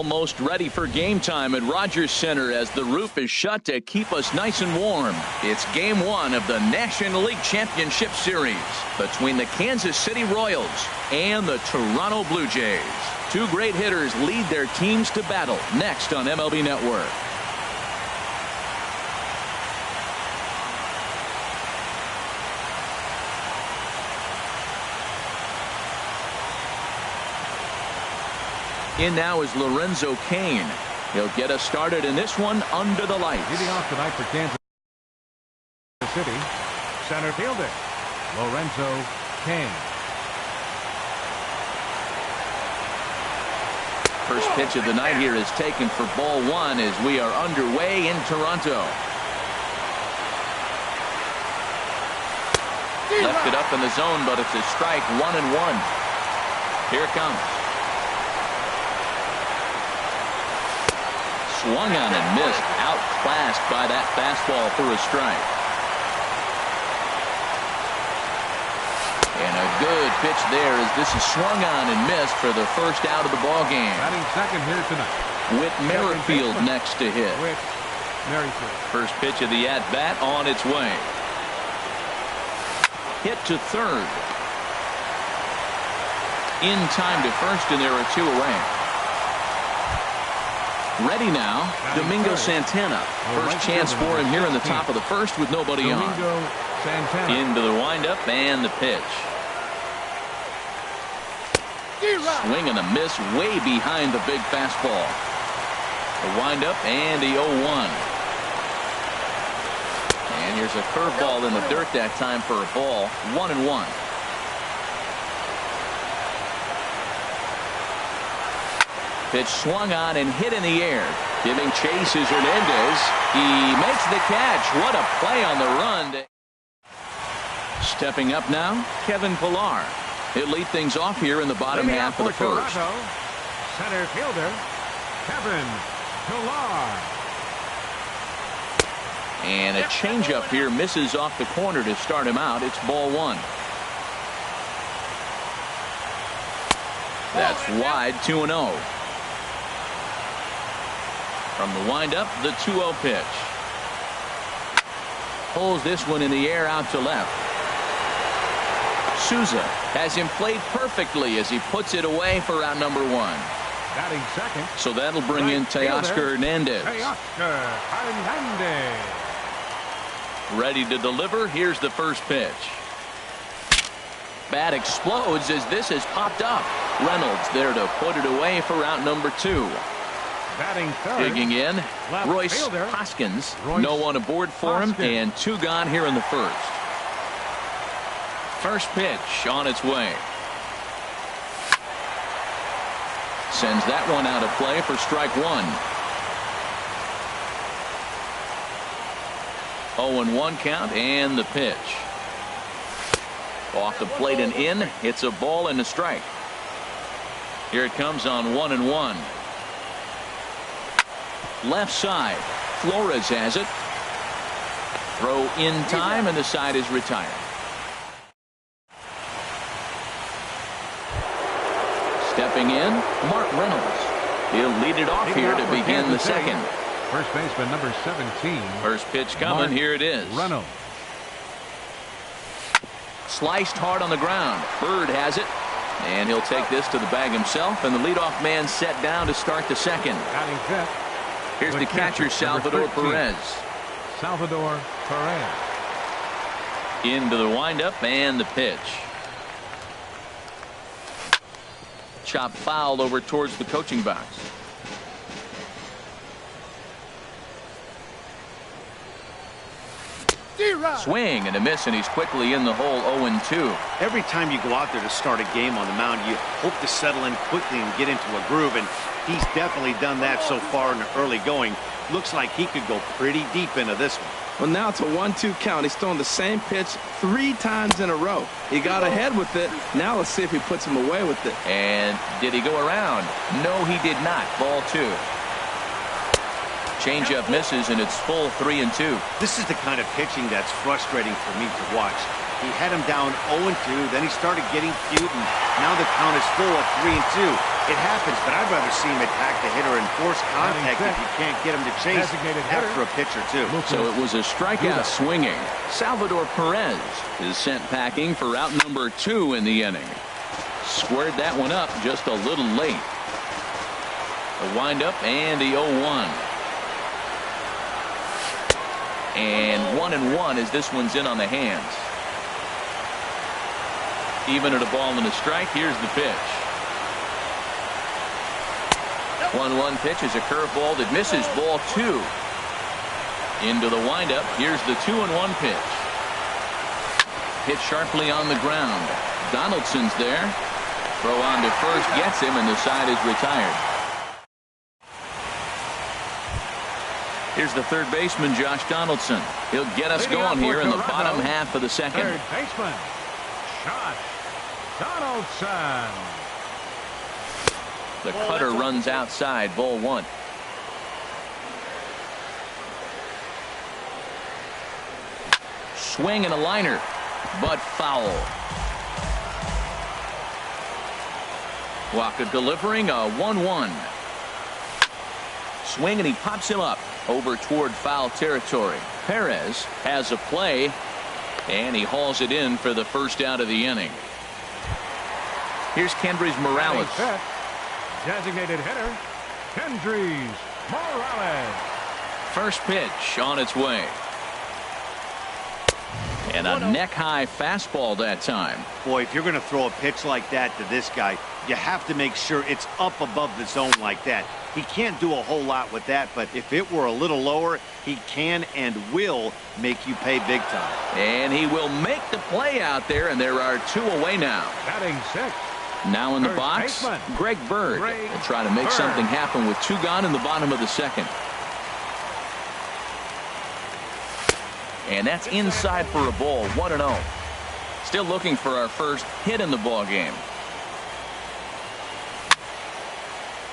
Almost ready for game time at Rogers Center as the roof is shut to keep us nice and warm. It's game one of the National League Championship Series between the Kansas City Royals and the Toronto Blue Jays. Two great hitters lead their teams to battle next on MLB Network. In now is Lorenzo Cain. He'll get us started in this one under the lights. Leading off tonight for Kansas City, center fielder Lorenzo Cain. First pitch of the night here is taken for ball one as we are underway in Toronto. Left it up in the zone, but it's a strike, 1-1. Here it comes. Swung on and missed, outclassed by that fastball for a strike. And a good pitch there as this is swung on and missed for the first out of the ball game. Batting second here tonight. Whit Merrifield next to hit. Whit Merrifield. First pitch of the at-bat on its way. Hit to third. In time to first, and there are two away. Ready now, Domingo Santana. First chance for him here in the top of the first with nobody on. Into the windup and the pitch. Swing and a miss way behind the big fastball. The windup and the 0-1. And here's a curveball in the dirt that time for a ball. 1-1. Pitch swung on and hit in the air. Giving chase is Hernandez. He makes the catch. What a play on the run. Stepping up now, Kevin Pillar. He'll lead things off here in the bottom half of the first. Center fielder Kevin Pillar. And a changeup here misses off the corner to start him out. It's ball one. That's wide, 2-0. From the windup, the 2-0 pitch. Pulls this one in the air out to left. Souza has him played perfectly as he puts it away for out number one. Batting second. So that'll bring in Teoscar Hernandez. Teoscar Hernandez. Ready to deliver. Here's the first pitch. Bat explodes as this has popped up. Reynolds there to put it away for out number two. Batting third. Digging in, Royce fielder. Hoskins. No one aboard for him, and two gone here in the first. First pitch on its way. Sends that one out of play for strike one. 0-1 count and the pitch. Off the plate and in. It's a ball and a strike. Here it comes on 1-1. Left side. Flores has it. Throw in time and the side is retired. Stepping in, Mark Reynolds. He'll lead it off here to begin the second. First baseman number 17. First pitch coming. Here it is. Reynolds. Sliced hard on the ground. Bird has it. And he'll take this to the bag himself. And the leadoff man set down to start the second. Batting fifth. Here's the catcher, Salvador Perez. Salvador Perez. Into the windup and the pitch. Chop foul over towards the coaching box. Swing and a miss, and he's quickly in the hole. 0-2. Every time you go out there to start a game on the mound, you hope to settle in quickly and get into a groove, and he's definitely done that so far in the early going. Looks like he could go pretty deep into this one. Well, now it's a 1-2 count. He's thrown the same pitch 3 times in a row. He got ahead with it. Now let's see if he puts him away with it. And did he go around? No, he did not. Ball two. Changeup misses, and it's full 3-2. This is the kind of pitching that's frustrating for me to watch. He had him down 0-2, then he started getting cute, and now the count is full at 3-2. It happens, but I'd rather see him attack the hitter and force contact if you can't get him to chase after a pitch or two. So it was a strikeout swinging. Salvador Perez is sent packing for out number 2 in the inning. Squared that one up just a little late. The windup and the 0-1. And 1-1 as this one's in on the hands. Even at a ball and a strike, here's the pitch. 1-1 pitch is a curveball that misses, ball 2. Into the windup, here's the 2-1 pitch. Hit sharply on the ground. Donaldson's there. Throw on to first, gets him, and the side is retired. Here's the third baseman, Josh Donaldson. He'll get us going here in the bottom half of the second. Third baseman, Josh Donaldson. The cutter runs outside, ball 1. Swing and a liner, but foul. Waka delivering a 1-1. Swing and he pops him up over toward foul territory. Perez has a play, and he hauls it in for the first out of the inning. Here's Kendrys Morales. Designated hitter, Kendrys Morales. First pitch on its way. And a neck-high fastball that time. Boy, if you're going to throw a pitch like that to this guy, you have to make sure it's up above the zone like that. He can't do a whole lot with that, but if it were a little lower, he can and will make you pay big time. And he will make the play out there, and there are 2 away now. Batting 6. Now in the First box, baseman, Greg Bird will try to make Bird. something happen with 2 gone in the bottom of the second. And that's inside for a ball, 1-0. Still looking for our first hit in the ball game.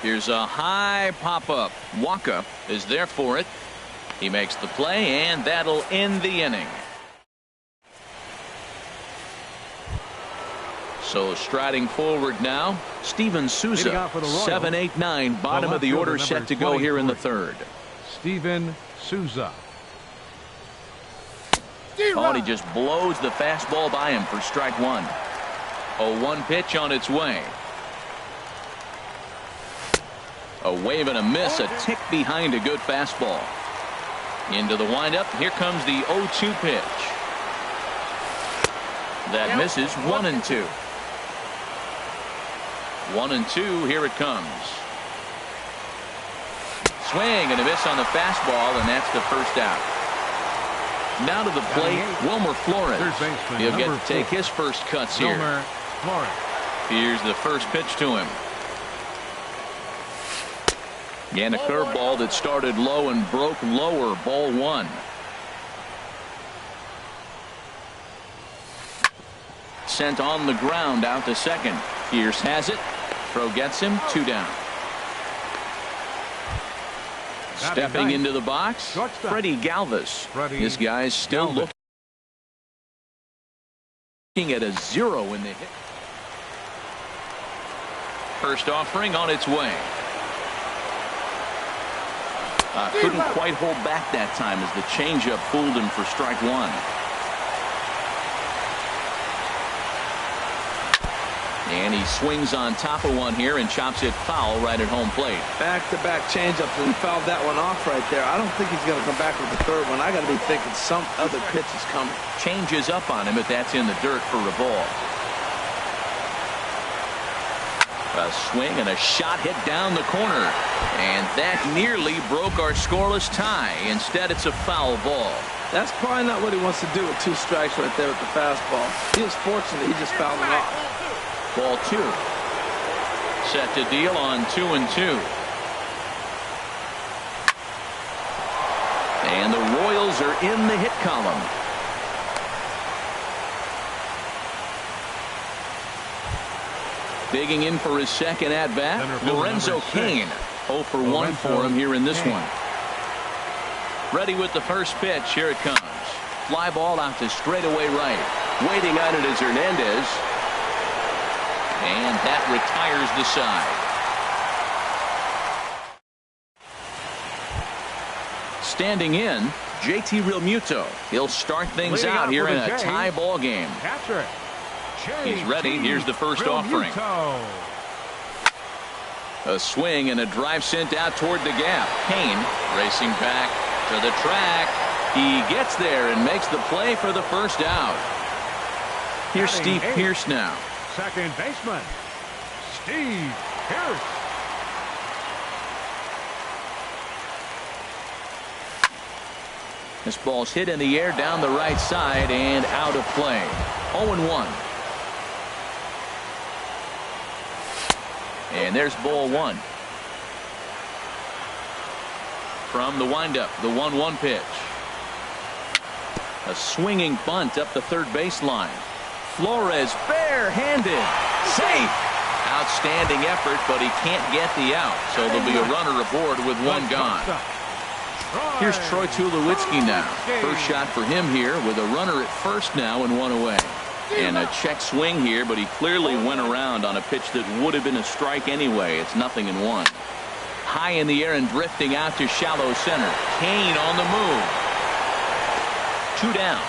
Here's a high pop-up. Waka is there for it. He makes the play, and that'll end the inning. So striding forward now, Steven Souza, 7-8-9, bottom of the order, set to go here in the third. Steven Souza. Oh, and he just blows the fastball by him for strike 1. 0-1 pitch on its way. A wave and a miss, a tick behind a good fastball. Into the windup, here comes the 0-2 pitch. That misses, 1-2. 1-2, here it comes. Swing and a miss on the fastball, and that's the first out. Now to the plate, Wilmer Flores. He'll get to take his first cuts here. Here's the first pitch to him. And a curveball that started low and broke lower, ball 1. Sent on the ground out to second. Pierce has it. Throw gets him, 2 down. Stepping into the box, Freddie Galvis. This guy's still looking at a 0 in the hit. First offering on its way. Couldn't quite hold back that time as the changeup fooled him for strike 1. And he swings on top of one here and chops it foul right at home plate. Back-to-back changeups, and he fouled that one off right there. I don't think he's going to come back with the third one. I got to be thinking some other pitch is coming. Changes up on him, but that's in the dirt for a ball. A swing and a shot hit down the corner. And that nearly broke our scoreless tie. Instead, it's a foul ball. That's probably not what he wants to do with 2 strikes right there with the fastball. He was fortunate he just fouled him off. Ball 2. Set to deal on 2-2. And the Royals are in the hit column. Digging in for his second at bat, Lorenzo Cain. 0 for 1 for him here in this one. Ready with the first pitch. Here it comes. Fly ball out to straightaway right. Waiting on it is Hernandez. And that retires the side. Standing in, JT Realmuto. He'll start things Leading out up here with in a a J. tie ball game. Catcher. He's ready. Here's the first offering. A swing and a drive sent out toward the gap. Kane racing back to the track. He gets there and makes the play for the first out. Here's Steve Pearce now. Second baseman, Steve Pearce. This ball's hit in the air down the right side and out of play. 0-1. And there's ball one. From the windup, the 1-1 pitch. A swinging bunt up the third baseline. Flores barehanded. Safe. Outstanding effort, but he can't get the out. So there'll be a runner aboard with one gone. Here's Troy Tulowitzki now. First shot for him here with a runner at first now and one away. And a check swing here, but he clearly went around on a pitch that would have been a strike anyway. It's 0-1. High in the air and drifting out to shallow center. Kane on the move. 2 down.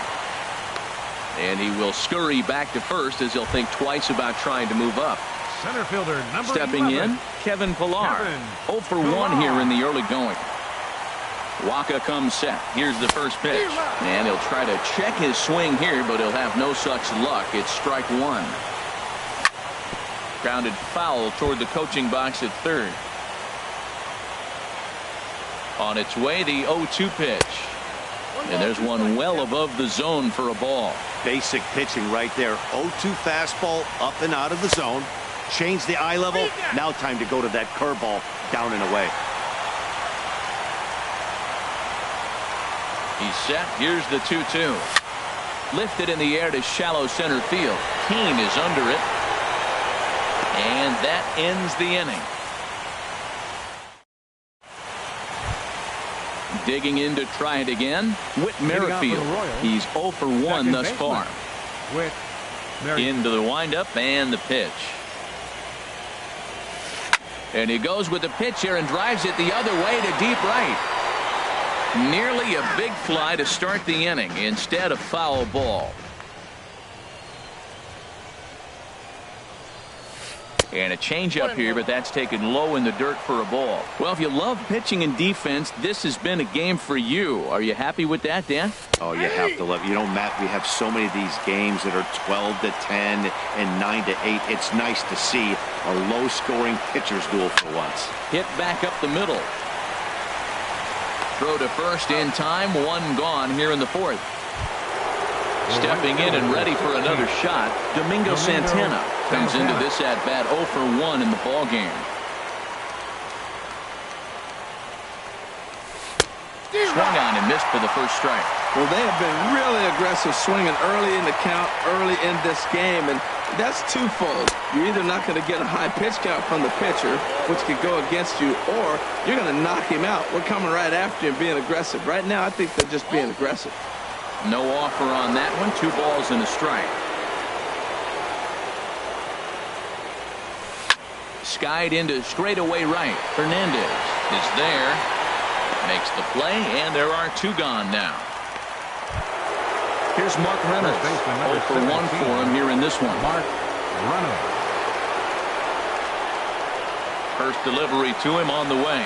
And he will scurry back to first as he'll think twice about trying to move up. Center fielder number Stepping 11. in, Kevin Pillar. 0 for 1 here in the early going. Waka comes set. Here's the first pitch. And he'll try to check his swing here, but he'll have no such luck. It's strike one. Grounded foul toward the coaching box at third. On its way, the 0-2 pitch. And there's one well above the zone for a ball. Basic pitching right there. 0-2 fastball up and out of the zone. Change the eye level. Now time to go to that curveball down and away. He's set. Here's the 2-2. Lifted in the air to shallow center field. Kane is under it. And that ends the inning. Digging in to try it again. Whit Merrifield. He's 0 for 1 thus far. Into the windup and the pitch. And he goes with the pitch here and drives it the other way to deep right. Nearly a big fly to start the inning. Instead, a foul ball. And a changeup here, but that's taken low in the dirt for a ball. Well, if you love pitching and defense, this has been a game for you. Are you happy with that, Dan? Oh, you have to love it. You know, Matt, we have so many of these games that are 12-10 and 9-8. It's nice to see a low-scoring pitcher's duel for once. Hit back up the middle. Throw to first in time. One gone here in the fourth. Stepping in and ready for another shot, Domingo Santana comes into this at-bat 0 for 1 in the ball game. Swung on and missed for the first strike. Well, they have been really aggressive swinging early in the count, early in this game, and that's twofold. You're either not going to get a high pitch count from the pitcher, which could go against you, or you're going to knock him out. We're coming right after you and being aggressive. Right now, I think they're just being aggressive. No offer on that one. 2 balls and a strike. Skied into straightaway right. Hernandez is there. Makes the play, and there are 2 gone now. Here's Mark Reynolds. 0 for 1 for him here in this one. Mark Reynolds. First delivery to him on the way.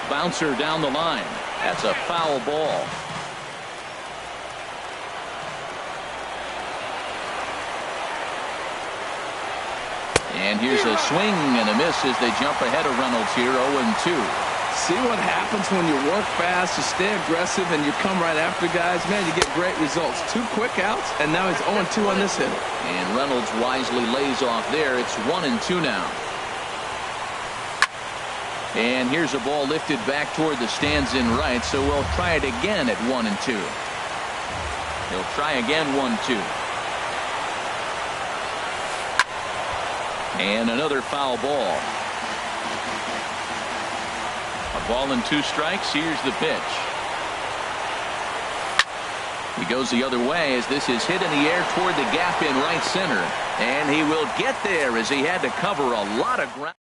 Bouncer down the line. That's a foul ball. And here's a swing and a miss as they jump ahead of Reynolds here, 0-2. See what happens when you work fast, you stay aggressive, and you come right after guys? Man, you get great results. 2 quick outs, and now he's 0-2 on this hitter. And Reynolds wisely lays off there. It's 1-2 now. And here's a ball lifted back toward the stands in right, so we'll try it again at 1-2. He'll try again 1-2. And another foul ball. A ball and 2 strikes. Here's the pitch. He goes the other way as this is hit in the air toward the gap in right center. And he will get there as he had to cover a lot of ground.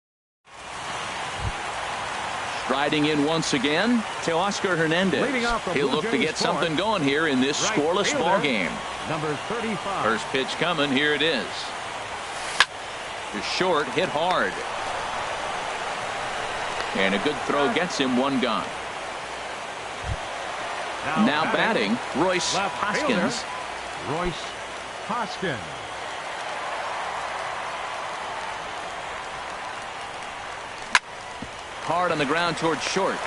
Striding in once again, Teoscar Hernandez. He'll look to get something going here in this scoreless ball game. Number 35. First pitch coming. Here it is. Just short, hit hard. And a good throw gets him 1 gone. Now batting, Royce Hoskins. Royce Hoskins. Hard on the ground towards short.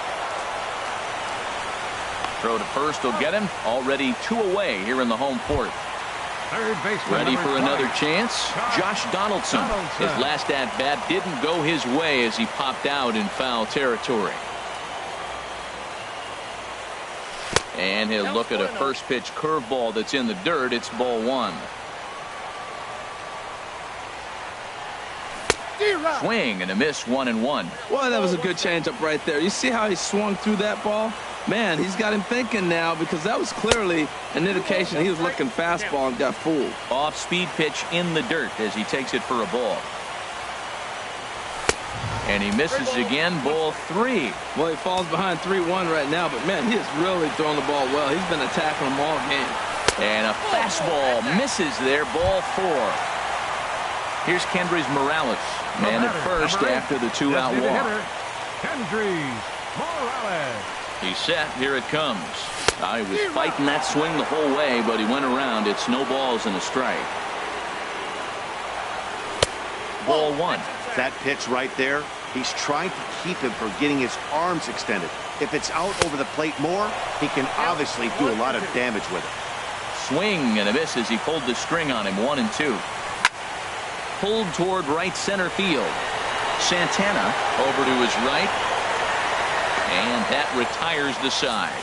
Throw to first will get him. Already 2 away here in the home 4th. Third baseman. Ready for another 20. chance. Josh Donaldson. His last at bat didn't go his way as he popped out in foul territory. And he'll look at a first pitch curveball that's in the dirt. It's ball 1. Swing and a miss, 1-1. Well, that was a good changeup right there. You see how he swung through that ball? Man, he's got him thinking now, because that was clearly an indication he was looking fastball and got fooled. Off speed pitch in the dirt as he takes it for a ball. And he misses again, ball 3. Well, he falls behind 3-1 right now, but man, he has really thrown the ball well. He's been attacking them all game. And a fastball misses there, ball 4. Here's Kendrys Morales, man at first after the 2-out walk. Kendrys Morales. He's set. Here it comes. He was fighting that swing the whole way, but he went around. It's no balls and a strike. Ball 1. That pitch right there, he's trying to keep him from getting his arms extended. If it's out over the plate more, he can obviously do a lot of damage with it. Swing and a miss as he pulled the string on him. 1-2. Pulled toward right center field. Santana over to his right. And that retires the side.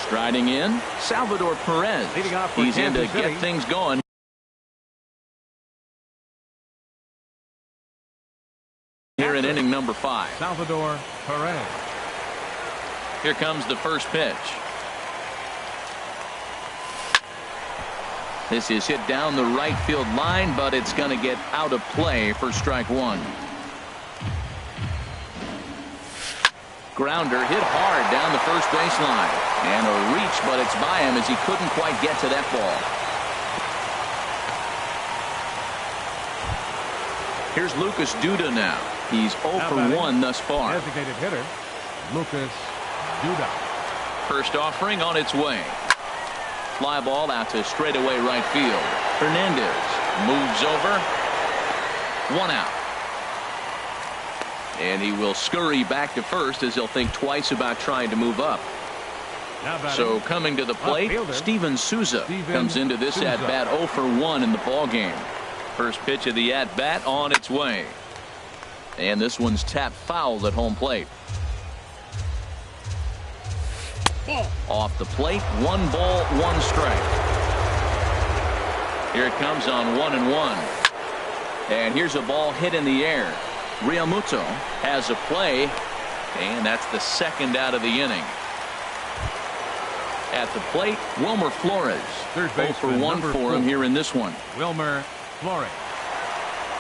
Striding in, Salvador Perez. He's in to get things going. Here in inning number 5. Salvador Perez. Here comes the first pitch. This is hit down the right field line, but it's going to get out of play for strike 1. Grounder hit hard down the first baseline. And a reach, but it's by him as he couldn't quite get to that ball. Here's Lucas Duda now. He's 0 for 1 thus far. Designated hitter, Lucas Duda. First offering on its way. Fly ball out to straightaway right field. Hernandez moves over. 1 out. And he will scurry back to first as he'll think twice about trying to move up. So coming to the plate, Steven Souza comes into this at-bat 0 for 1 in the ball game. First pitch of the at-bat on its way. And this one's tapped foul at home plate. Off the plate, 1 ball, 1 strike. Here it comes on 1-1. And here's a ball hit in the air. Realmuto has a play, and that's the 2nd out of the inning. At the plate, Wilmer Flores. 0 for 1 for him here in this one. Wilmer Flores.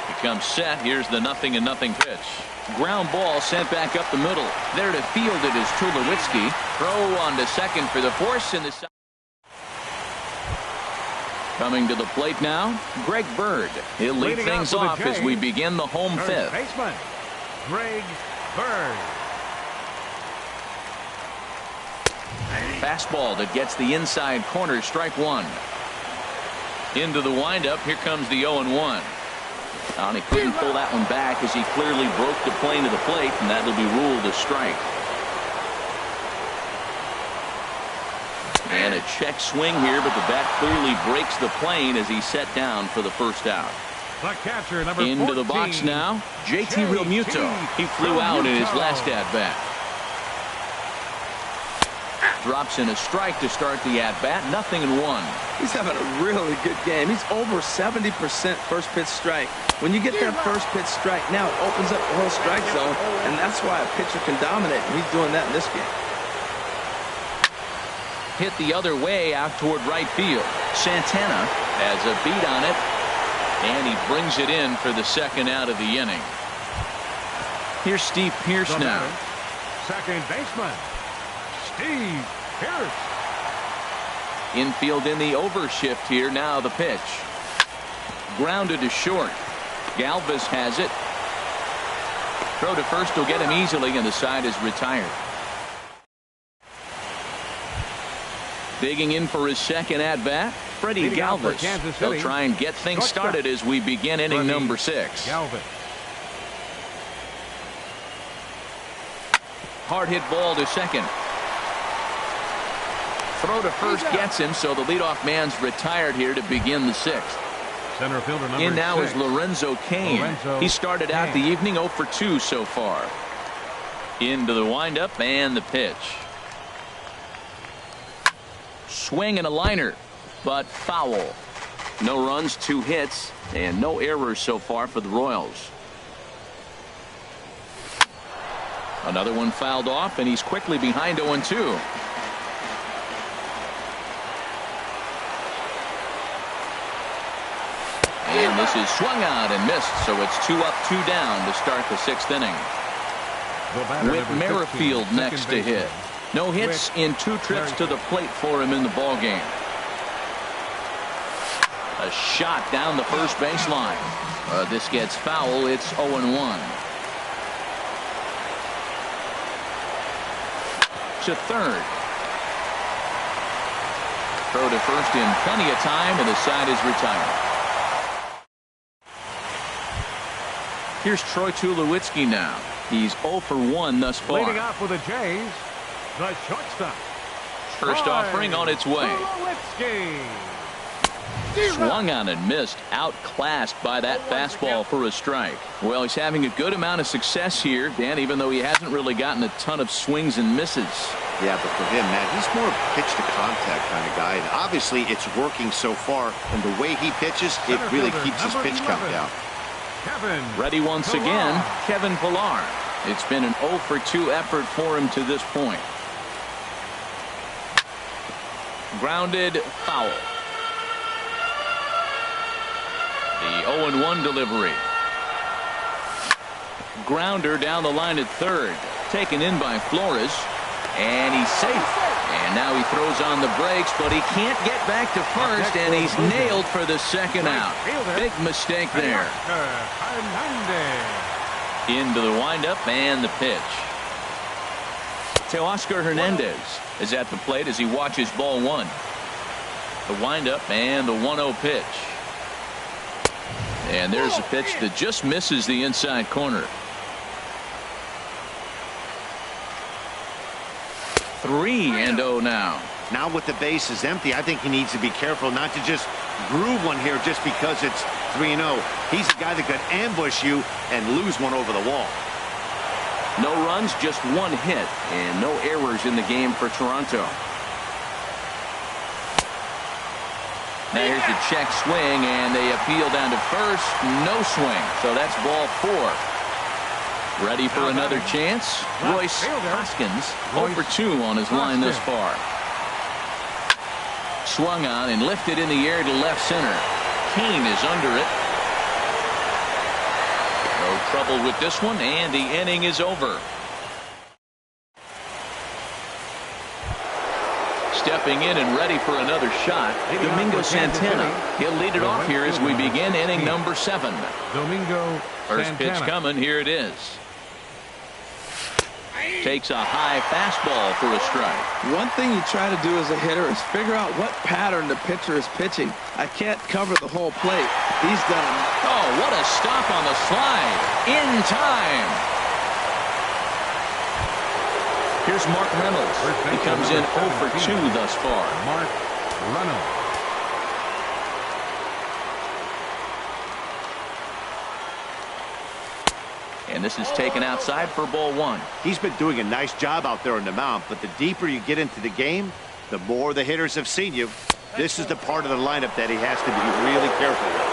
He comes set. Here's the 0-0 pitch. Ground ball sent back up the middle. There to field it is Tulowitzki. Throw on to second for the force in the side. Coming to the plate now, Greg Bird. He'll lead things off as we begin the home 5th. Baseman, Greg Bird. Fastball that gets the inside corner, strike 1. Into the windup, here comes the 0-1. And he couldn't pull that one back as he clearly broke the plane of the plate, and that'll be ruled a strike. And a check swing here, but the bat clearly breaks the plane as he's set down for the first out. The catcher, number Into 14, the box now, JT Realmuto. He flew out in his last at bat. drops in a strike to start the at-bat. 0-1. He's having a really good game. He's over 70% first pitch strike. When you get that first pitch strike, now it opens up the whole strike zone, and that's why a pitcher can dominate, and he's doing that in this game. Hit the other way out toward right field. Santana has a beat on it, and he brings it in for the second out of the inning. Here's Steve Pearce now. Second baseman, Steve Pearce. Infield in the overshift here. Now the pitch. Grounded to short. Galvis has it. Throw to first will get him easily, and the side is retired. Digging in for his second at-bat, Freddie Galvis. They'll try and get things started as we begin inning number 6. Galvis. Hard hit ball to second. Throw to first gets him, so the leadoff man's retired here to begin the 6th. Center fielder number In now 6. is Lorenzo Cain. He started out the evening 0 for 2 so far. Into the windup and the pitch. Swing and a liner, but foul. No runs, 2 hits, and no errors so far for the Royals. Another one fouled off, and he's quickly behind 0-2. And this is swung out and missed, so it's 2 up, 2 down to start the 6th inning. Whit Merrifield next to hit. No hits in 2 trips to the plate for him in the ballgame. A shot down the first baseline. This gets foul. It's 0-1. To third. Throw to first in plenty of time, and the side is retired. Here's Troy Tulowitzki now. He's 0 for 1 thus far. Leading off with the Jays, the shortstop. First offering on its way. Tulowitzki. Swung on and missed. Outclassed by that fastball for a strike. Well, he's having a good amount of success here, Dan, even though he hasn't really gotten a ton of swings and misses. Yeah, but for him, Matt, he's more pitch to contact kind of guy. And obviously, it's working so far. And the way he pitches, it really keeps his pitch count down. Ready once again, Kevin Pillar. It's been an 0 for 2 effort for him to this point. Grounded, foul. The 0-1 delivery. Grounder down the line at third. Taken in by Flores. And he's safe. And now he throws on the brakes, but he can't get back to first, and he's nailed for the second out. Big mistake there. Into the windup and the pitch. Teoscar Hernandez is at the plate as he watches ball 1. The windup and the 1-0 pitch. And there's a pitch that just misses the inside corner. 3-0 now. Now with the bases empty, I think he needs to be careful not to just groove one here just because it's 3-0. He's a guy that could ambush you and lose one over the wall. No runs, just 1 hit, and no errors in the game for Toronto. Now here's the check swing, and they appeal down to first. No swing, so that's ball 4. Ready for another chance? Royce Hoskins, 0 for 2 on his line thus far. Swung on and lifted in the air to left center. Cain is under it. No trouble with this one, and the inning is over. Stepping in and ready for another shot, Domingo Santana. He'll lead it off here as we begin inning number 7. Domingo First pitch coming. Here it is. Takes a high fastball for a strike. One thing you try to do as a hitter is figure out what pattern the pitcher is pitching. I can't cover the whole plate. He's done it. Oh, what a stop on the slide. In time. Here's Mark Reynolds. He comes in 0 for 2 thus far. Mark Reynolds. And this is taken outside for ball one. He's been doing a nice job out there on the mound, but the deeper you get into the game, the more the hitters have seen you. This is the part of the lineup that he has to be really careful with.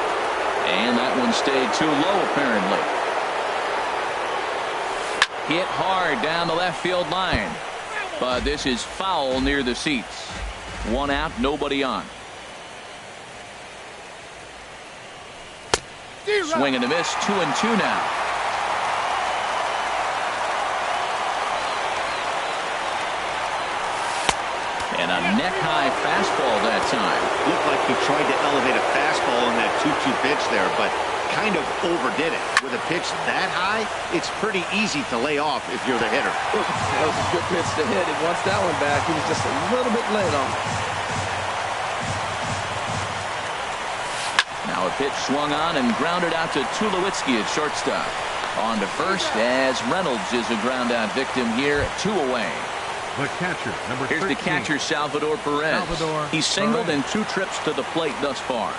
And that one stayed too low, apparently. Hit hard down the left field line. But this is foul near the seats. One out, nobody on. Swing and a miss, 2-2 now. And a neck-high fastball that time. Looked like he tried to elevate a fastball in that 2-2 pitch there, but kind of overdid it. With a pitch that high, it's pretty easy to lay off if you're the hitter. That was a good pitch to hit. He wants that one back. He was just a little bit late on it. Now a pitch swung on and grounded out to Tulowitzki at shortstop. On to first as Reynolds is a ground-out victim here, 2 away. The catcher, number 13. Here's the catcher, Salvador Perez. He's singled in 2 trips to the plate thus far.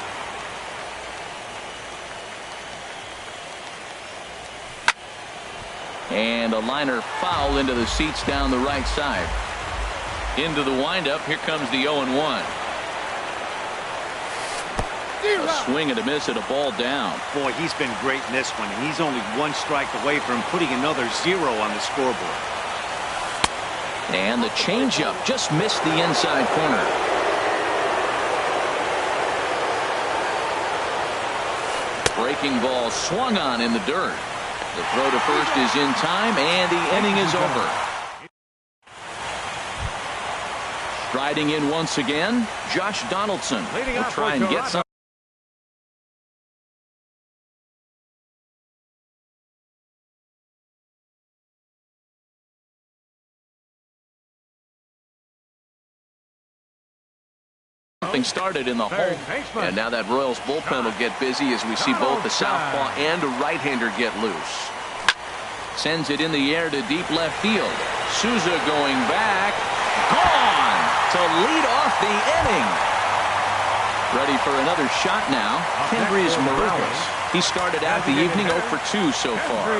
And a liner foul into the seats down the right side. Into the windup. Here comes the 0-1. A swing and a miss at a ball down. Boy, he's been great in this one. He's only 1 strike away from putting another 0 on the scoreboard. And the changeup just missed the inside corner. Breaking ball swung on in the dirt. The throw to first is in time, and the inning is over. Striding in once again, Josh Donaldson will try and get some. Something started in the hole, and now that Royals bullpen will get busy as we see both the southpaw and a right-hander get loose. Sends it in the air to deep left field. Souza going back, gone to lead off the inning. Ready for another shot now, Kendrys Morales. He started out the evening 0 for 2 so far.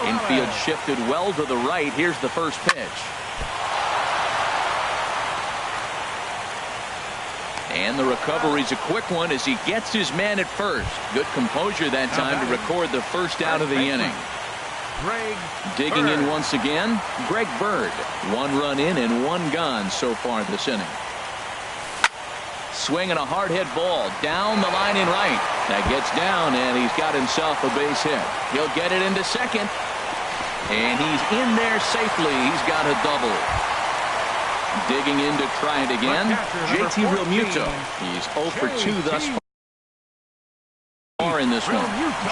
Infield shifted well to the right. Here's the first pitch. And the recovery's a quick one as he gets his man at first. Good composure that time to record the first out of the inning. Digging in once again, Greg Bird. 1 run in and 1 gone so far this inning. Swinging a hard hit ball down the line in right. That gets down and he's got himself a base hit. He'll get it into second. And he's in there safely. He's got a double. Digging in to try it again, JT Realmuto. He's 0 for 2 thus far in this one.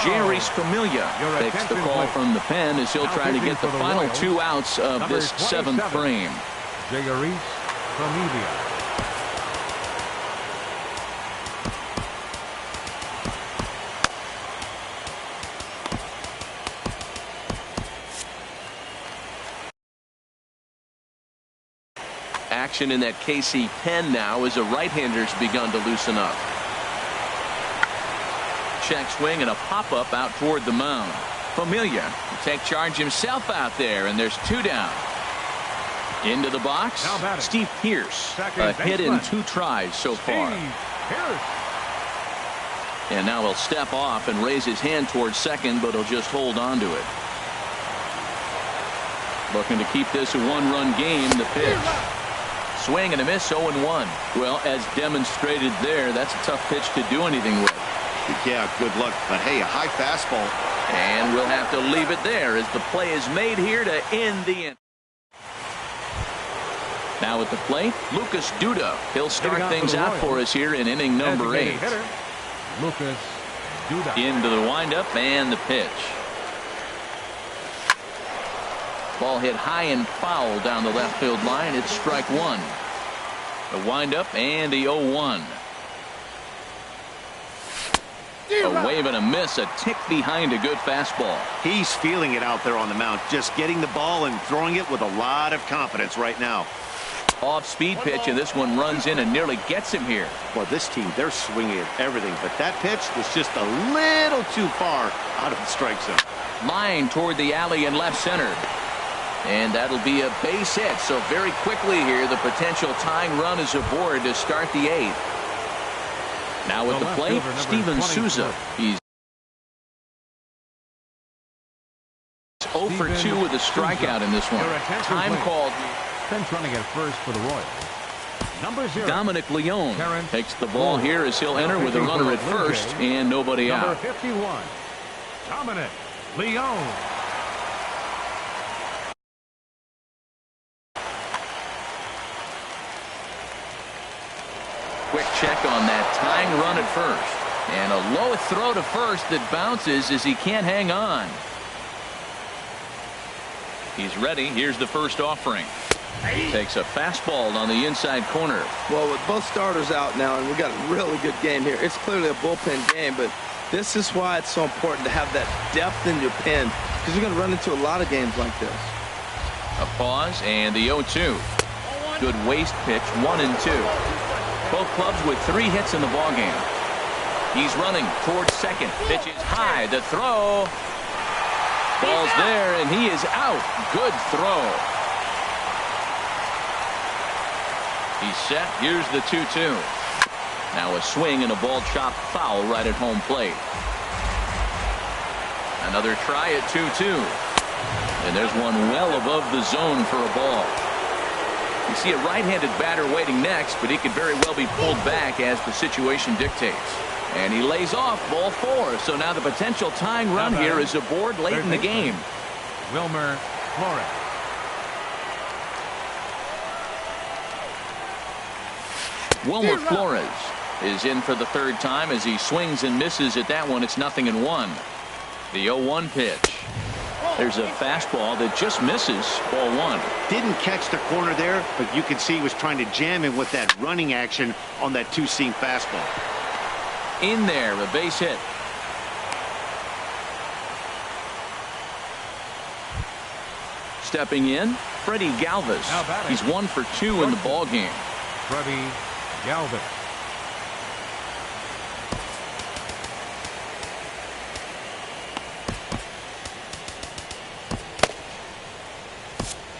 Jeurys Familia takes the call from the pen as he'll try to get the final 2 outs of this 7th frame. Jeurys Familia. Action in that KC pen now as a right-hander's begun to loosen up. Check swing and a pop-up out toward the mound. Familia will take charge himself out there, and there's 2 down. Into the box, Steve Pearce. A hit in 2 tries so far. And now he'll step off and raise his hand towards second, but he'll just hold on to it. Looking to keep this a 1-run game. The pitch. Swing and a miss, 0-1. Well, as demonstrated there, that's a tough pitch to do anything with. Yeah, good luck. But hey, a high fastball. And we'll have to leave it there as the play is made here to end the inning. Now at the plate, Lucas Duda. He'll start things out for us here in inning number 8. Lucas Duda. Into the windup and the pitch. Ball hit high and foul down the left field line. It's strike 1. The windup and the 0-1. A wave and a miss, a tick behind a good fastball. He's feeling it out there on the mound, just getting the ball and throwing it with a lot of confidence right now. Off-speed pitch, and this one runs in and nearly gets him here. Well, this team, they're swinging at everything, but that pitch was just a little too far out of the strike zone. Line toward the alley in left center. And that'll be a base hit. So very quickly here, the potential tying run is aboard to start the 8th. Now at the plate, Steven Souza. He's 0 for 2 with a strikeout in this one. Time called. Bench running at first for the Royals. Number 0. Dominic Leone takes the ball here as he'll enter with a runner at first and nobody out. Number 51, Dominic Leone. Quick check on that tying run at first. And a low throw to first that bounces as he can't hang on. He's ready. Here's the first offering. Takes a fastball on the inside corner. Well, with both starters out now, and we got a really good game here. It's clearly a bullpen game, but this is why it's so important to have that depth in your pen, because you're going to run into a lot of games like this. A pause and the 0-2. Good waste pitch, 1-2. Both clubs with 3 hits in the ballgame. He's running towards second. Pitch is high. The throw. Ball's there, and he is out. Good throw. He's set. Here's the 2-2. Now a swing and a ball chopped foul right at home plate. Another try at 2-2. And there's one well above the zone for a ball. You see a right-handed batter waiting next, but he could very well be pulled back as the situation dictates. And he lays off ball 4. So now the potential tying run here is aboard late in the game. Wilmer Flores. Wilmer Flores is in for the 3rd time as he swings and misses at that one. It's 0-1. The 0-1 pitch. There's a fastball that just misses. Ball 1. Didn't catch the corner there, but you can see he was trying to jam him with that running action on that 2-seam fastball. In there, a base hit. Stepping in, Freddie Galvis. He's 1 for 2 in the ball game. Freddie Galvis.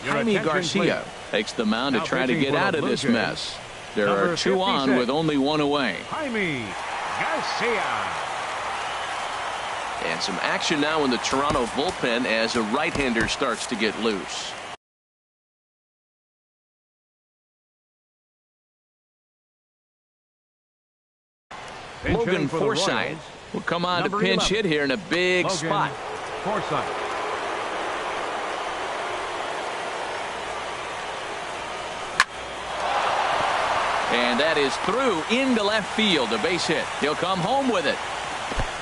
Jaime Garcia takes the mound to try to get out of this mess. There are 2 on with only 1 away. Jaime Garcia. And some action now in the Toronto bullpen as a right-hander starts to get loose. Logan Forsythe will come on to pinch hit here in a big spot. Forsythe. And that is through into left field, a base hit. He'll come home with it.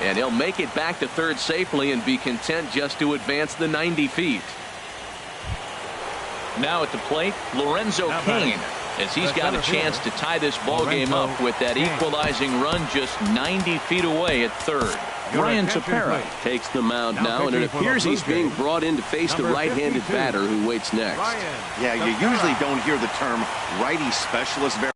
And he'll make it back to third safely and be content just to advance the 90 feet. Now at the plate, Lorenzo Cain, as he's got a chance to tie this ball game up with that equalizing run just 90 feet away at third. Ryan Tepera takes the mound now, and it appears he's being brought in to face the right-handed batter who waits next. Yeah, you usually don't hear the term righty specialist very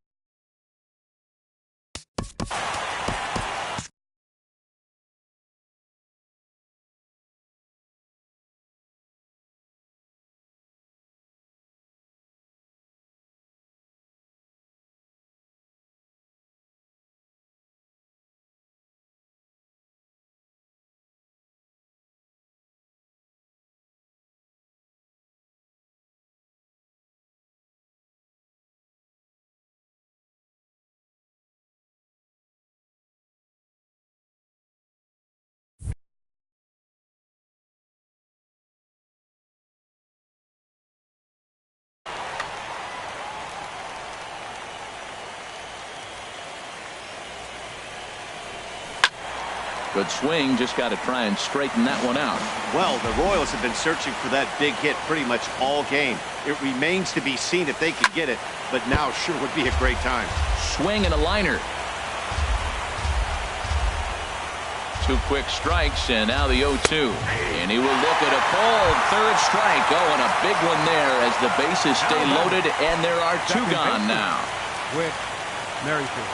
Good swing, just got to try and straighten that one out. Well, the Royals have been searching for that big hit pretty much all game. It remains to be seen if they can get it, but now sure would be a great time. Swing and a liner. 2 quick strikes, and now the 0-2. And he will look at a cold third strike. Oh, and a big one there as the bases stay loaded, and there are 2 gone now. With Merrifield.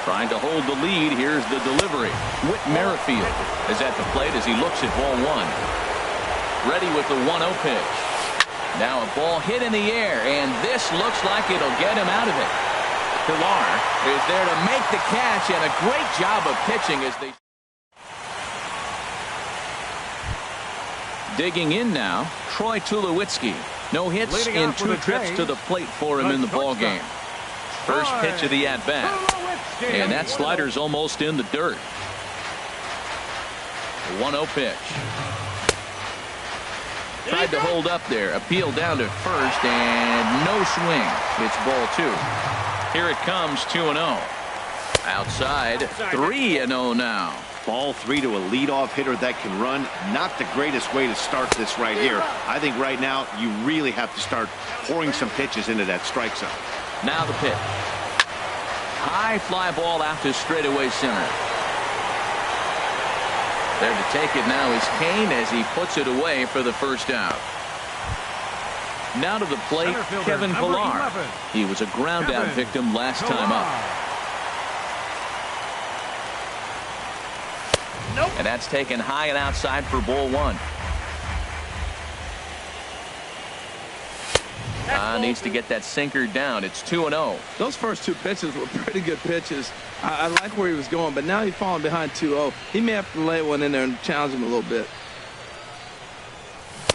Trying to hold the lead. Here's the delivery. Whit Merrifield is at the plate as he looks at ball 1. Ready with the 1-0 pitch. Now a ball hit in the air, and this looks like it'll get him out of it. Pilar is there to make the catch, and a great job of pitching as they... Digging in now, Troy Tulowitzki. No hits Leading in off 2 with a trips save, to the plate for him in the ball game. First pitch of the at-bat. And that slider's almost in the dirt. The 1-0 pitch. Tried to hold up there. Appeal down to first, and no swing. It's ball 2. Here it comes, 2-0. Outside, 3-0 now. Ball 3 to a leadoff hitter that can run. Not the greatest way to start this right here. I think right now you really have to start pouring some pitches into that strike zone. Now the pitch. High fly ball out to straightaway center. There to take it now is Kane as he puts it away for the first out. Now to the plate, Kevin Pilar. He was a ground out victim last time up. And that's taken high and outside for ball 1. Needs to get that sinker down. It's 2-0. Those first 2 pitches were pretty good pitches. I like where he was going, but now he's falling behind 2-0. He may have to lay one in there and challenge him a little bit.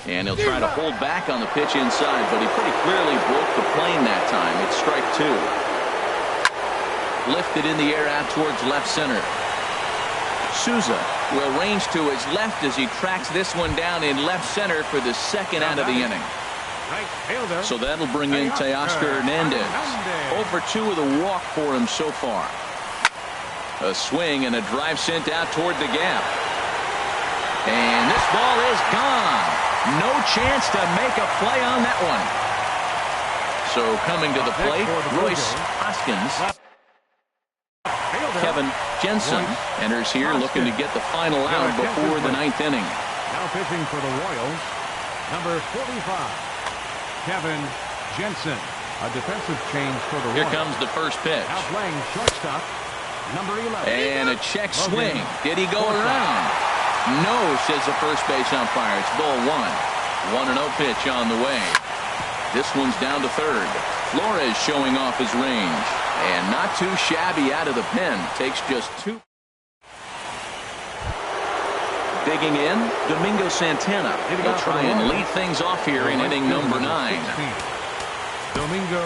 And he'll try to hold back on the pitch inside, but he pretty clearly broke the plane that time. It's strike 2. Lifted in the air out towards left center. Souza will range to his left as he tracks this one down in left center for the second out of the inning. So that'll bring in Teoscar Hernandez. 0 for 2 with a walk for him so far. A swing and a drive sent out toward the gap. And this ball is gone. No chance to make a play on that one. So coming to the plate, Royce Hoskins. Kevin Jensen enters here looking to get the final out before the 9th inning. Now pitching for the Royals, number 45. Kevin Jensen, a defensive change for the Here Royals. comes the first pitch. Now playing shortstop, number 11. And a check swing. Did he go around? No, says the first base umpire. It's ball 1. 1-0 pitch on the way. This one's down to third. Flores showing off his range. And not too shabby out of the pen. Takes just 2. Digging in, Domingo Santana. He'll try and lead things off here in inning number 9.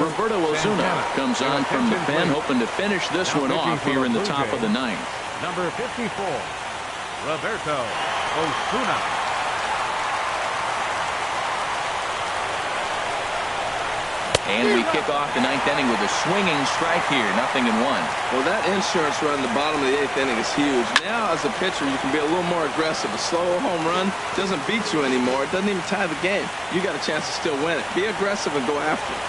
Roberto Ozuna comes on from the pen, hoping to finish this one off here in the top of the 9th. Number 54, Roberto Ozuna. And we kick off the 9th inning with a swinging strike here. 0-1. Well, that insurance run in the bottom of the 8th inning is huge. Now, as a pitcher, you can be a little more aggressive. A slow home run doesn't beat you anymore. It doesn't even tie the game. You got a chance to still win it. Be aggressive and go after it.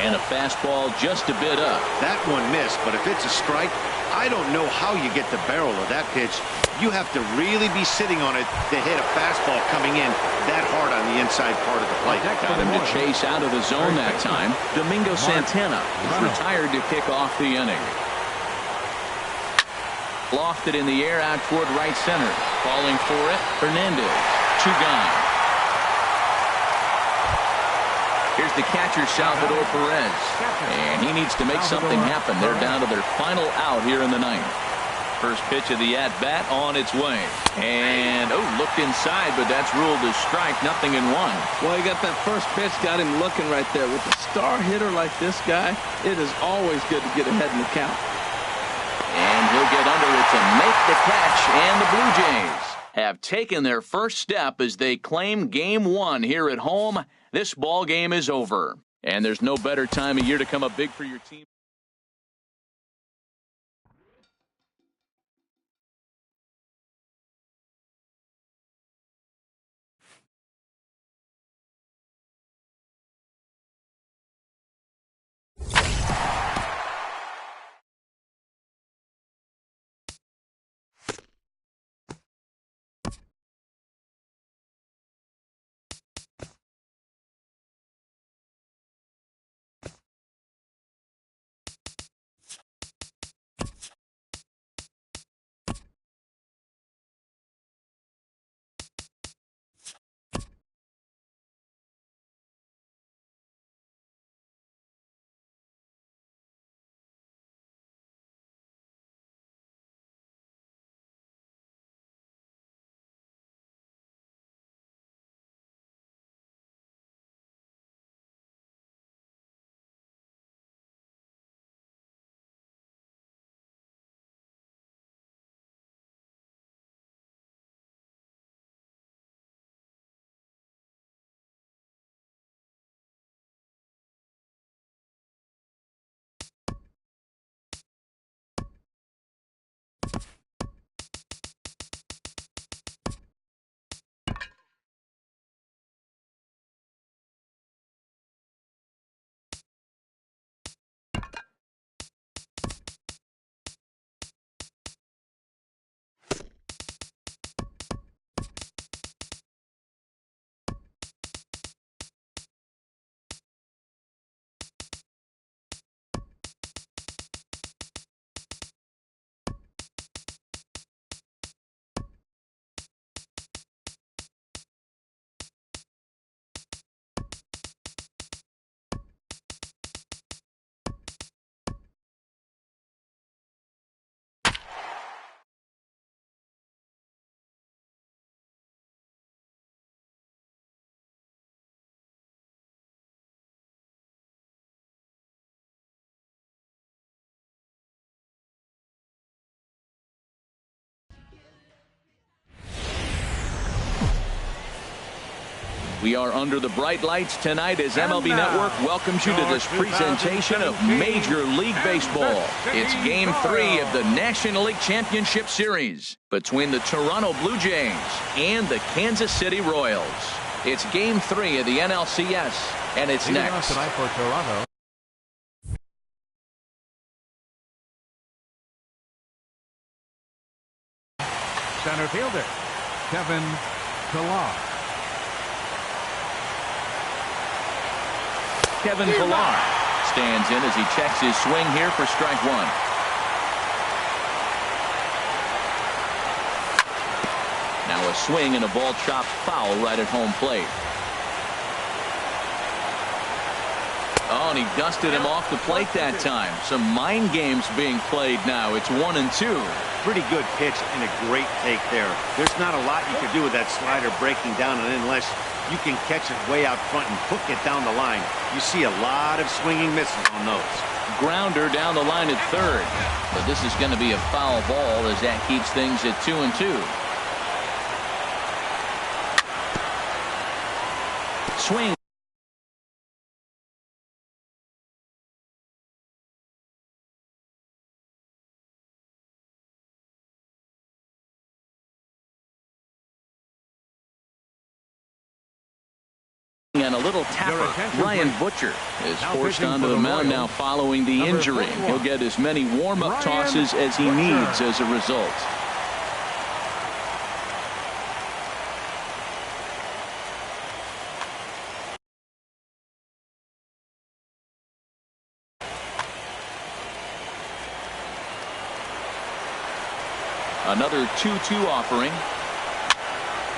And a fastball just a bit up. That one missed, but if it's a strike, I don't know how you get the barrel of that pitch. You have to really be sitting on it to hit a fastball coming in that hard on the inside part of the plate. Got him to chase out of the zone that time. Domingo Santana is retired to kick off the inning. Lofted in the air out toward right center. Falling for it, Hernandez. 2 gone. Here's the catcher, Salvador Perez. And he needs to make something happen. They're down to their final out here in the 9th. First pitch of the at-bat on its way. And, looked inside, but that's ruled as strike. 0-1. Well, he got that first pitch, got him looking right there. With a star hitter like this guy, it is always good to get ahead in the count. And he'll get under it to make the catch. And the Blue Jays have taken their first step as they claim Game 1 here at home. This ball game is over. And there's no better time of year to come up big for your team. We are under the bright lights tonight as MLB Network welcomes you to this presentation of Major League Baseball. It's Game 3 of the National League Championship Series between the Toronto Blue Jays and the Kansas City Royals. It's Game 3 of the NLCS, and it's next. Tonight for Toronto. Center fielder, Kevin Pillar. Kevin Pillar stands in as he checks his swing here for strike one. Now a swing and a ball chopped foul right at home plate. Oh, and he dusted him off the plate that time. Some mind games being played now. It's 1-2. Pretty good pitch and a great take there. There's not a lot you can do with that slider breaking down, and unless you can catch it way out front and hook it down the line, you see a lot of swinging misses on those. Grounder down the line at third. But this is going to be a foul ball as that keeps things at 2-2. Swing. And a little tapper. Ryan Butcher is forced onto the mound now following the injury. He'll get as many warm-up tosses as he needs as a result. Another 2-2 offering.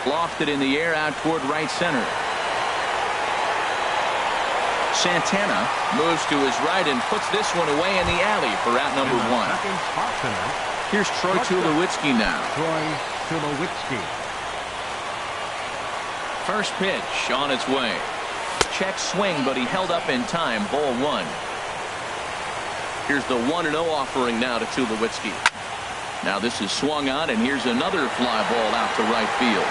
Lofted in the air out toward right center. Santana moves to his right and puts this one away in the alley for out number one. Here's Troy Tulowitzki now. Troy Tulowitzki. First pitch on its way. Check swing, but he held up in time. Ball one. Here's the 1-0 offering now to Tulowitzki. Now this is swung on, and here's another fly ball out to right field.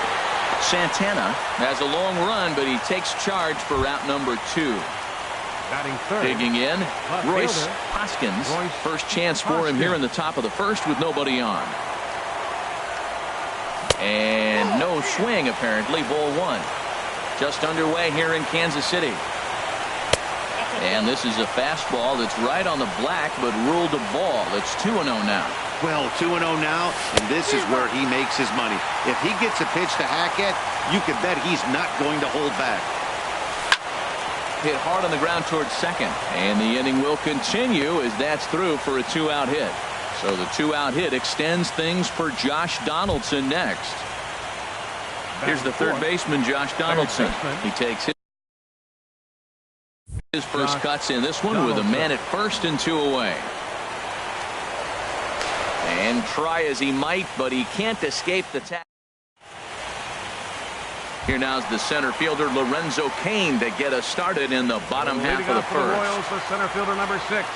Santana has a long run, but he takes charge for out number two. Digging in, Royce Hoskins. First chance for him here in the top of the first with nobody on. And no swing, apparently. Ball one. Just underway here in Kansas City. And this is a fastball that's right on the black, but ruled a ball. It's 2-0 now. Well, 2-0 now, and this is where he makes his money. If he gets a pitch to hack at, you can bet he's not going to hold back. Hit hard on the ground towards second, and the inning will continue as that's through for a 2-out hit. So the 2-out hit extends things for Josh Donaldson next. Here's the third baseman, Josh Donaldson. He takes his first cuts in this one with a man at first and 2 away. And try as he might, but he can't escape the tackle. Here now's the center fielder, Lorenzo Cain, to get us started in the bottom half of the first. The Royals, the center fielder, number 6,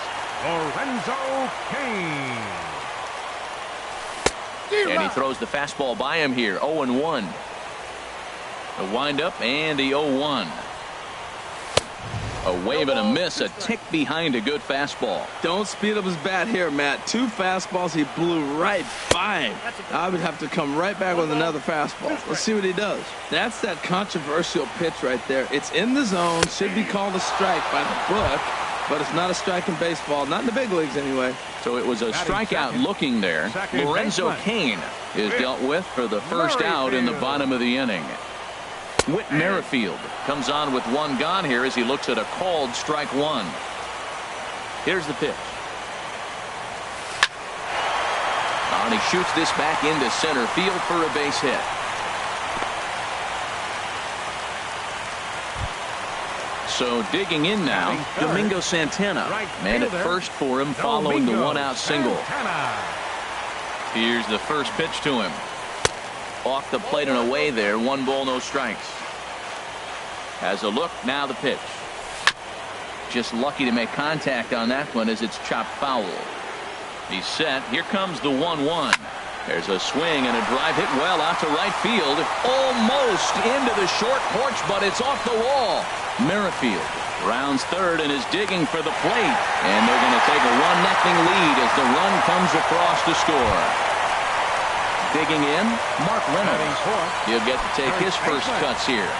Lorenzo Cain. And he throws the fastball by him here, 0-1. The windup and the 0-1. A wave and a miss, a tick behind a good fastball. Don't speed up his bat here, Matt. 2 fastballs, he blew right by him. I would have to come right back with another fastball. Let's see what he does. That's that controversial pitch right there. It's in the zone, should be called a strike by the book, but it's not a strike in baseball, not in the big leagues anyway. So it was a strikeout looking there. Lorenzo Cain is dealt with for the first out in the bottom of the inning. Whit Merrifield comes on with 1 gone here as he looks at a called strike 1. Here's the pitch. And he shoots this back into center field for a base hit. So digging in now, Domingo Santana. Man at first for him following the 1-out single. Here's the first pitch to him. Off the plate and away there. 1 ball, no strikes. Has a look. Now the pitch. Just lucky to make contact on that one as it's chopped foul. He's set. Here comes the 1-1. There's a swing and a drive hit well out to right field. Almost into the short porch, but it's off the wall. Merrifield rounds third and is digging for the plate. And they're going to take a 1-0 lead as the run comes across to score. Digging in, Mark Reynolds. He'll get to take his first cuts here.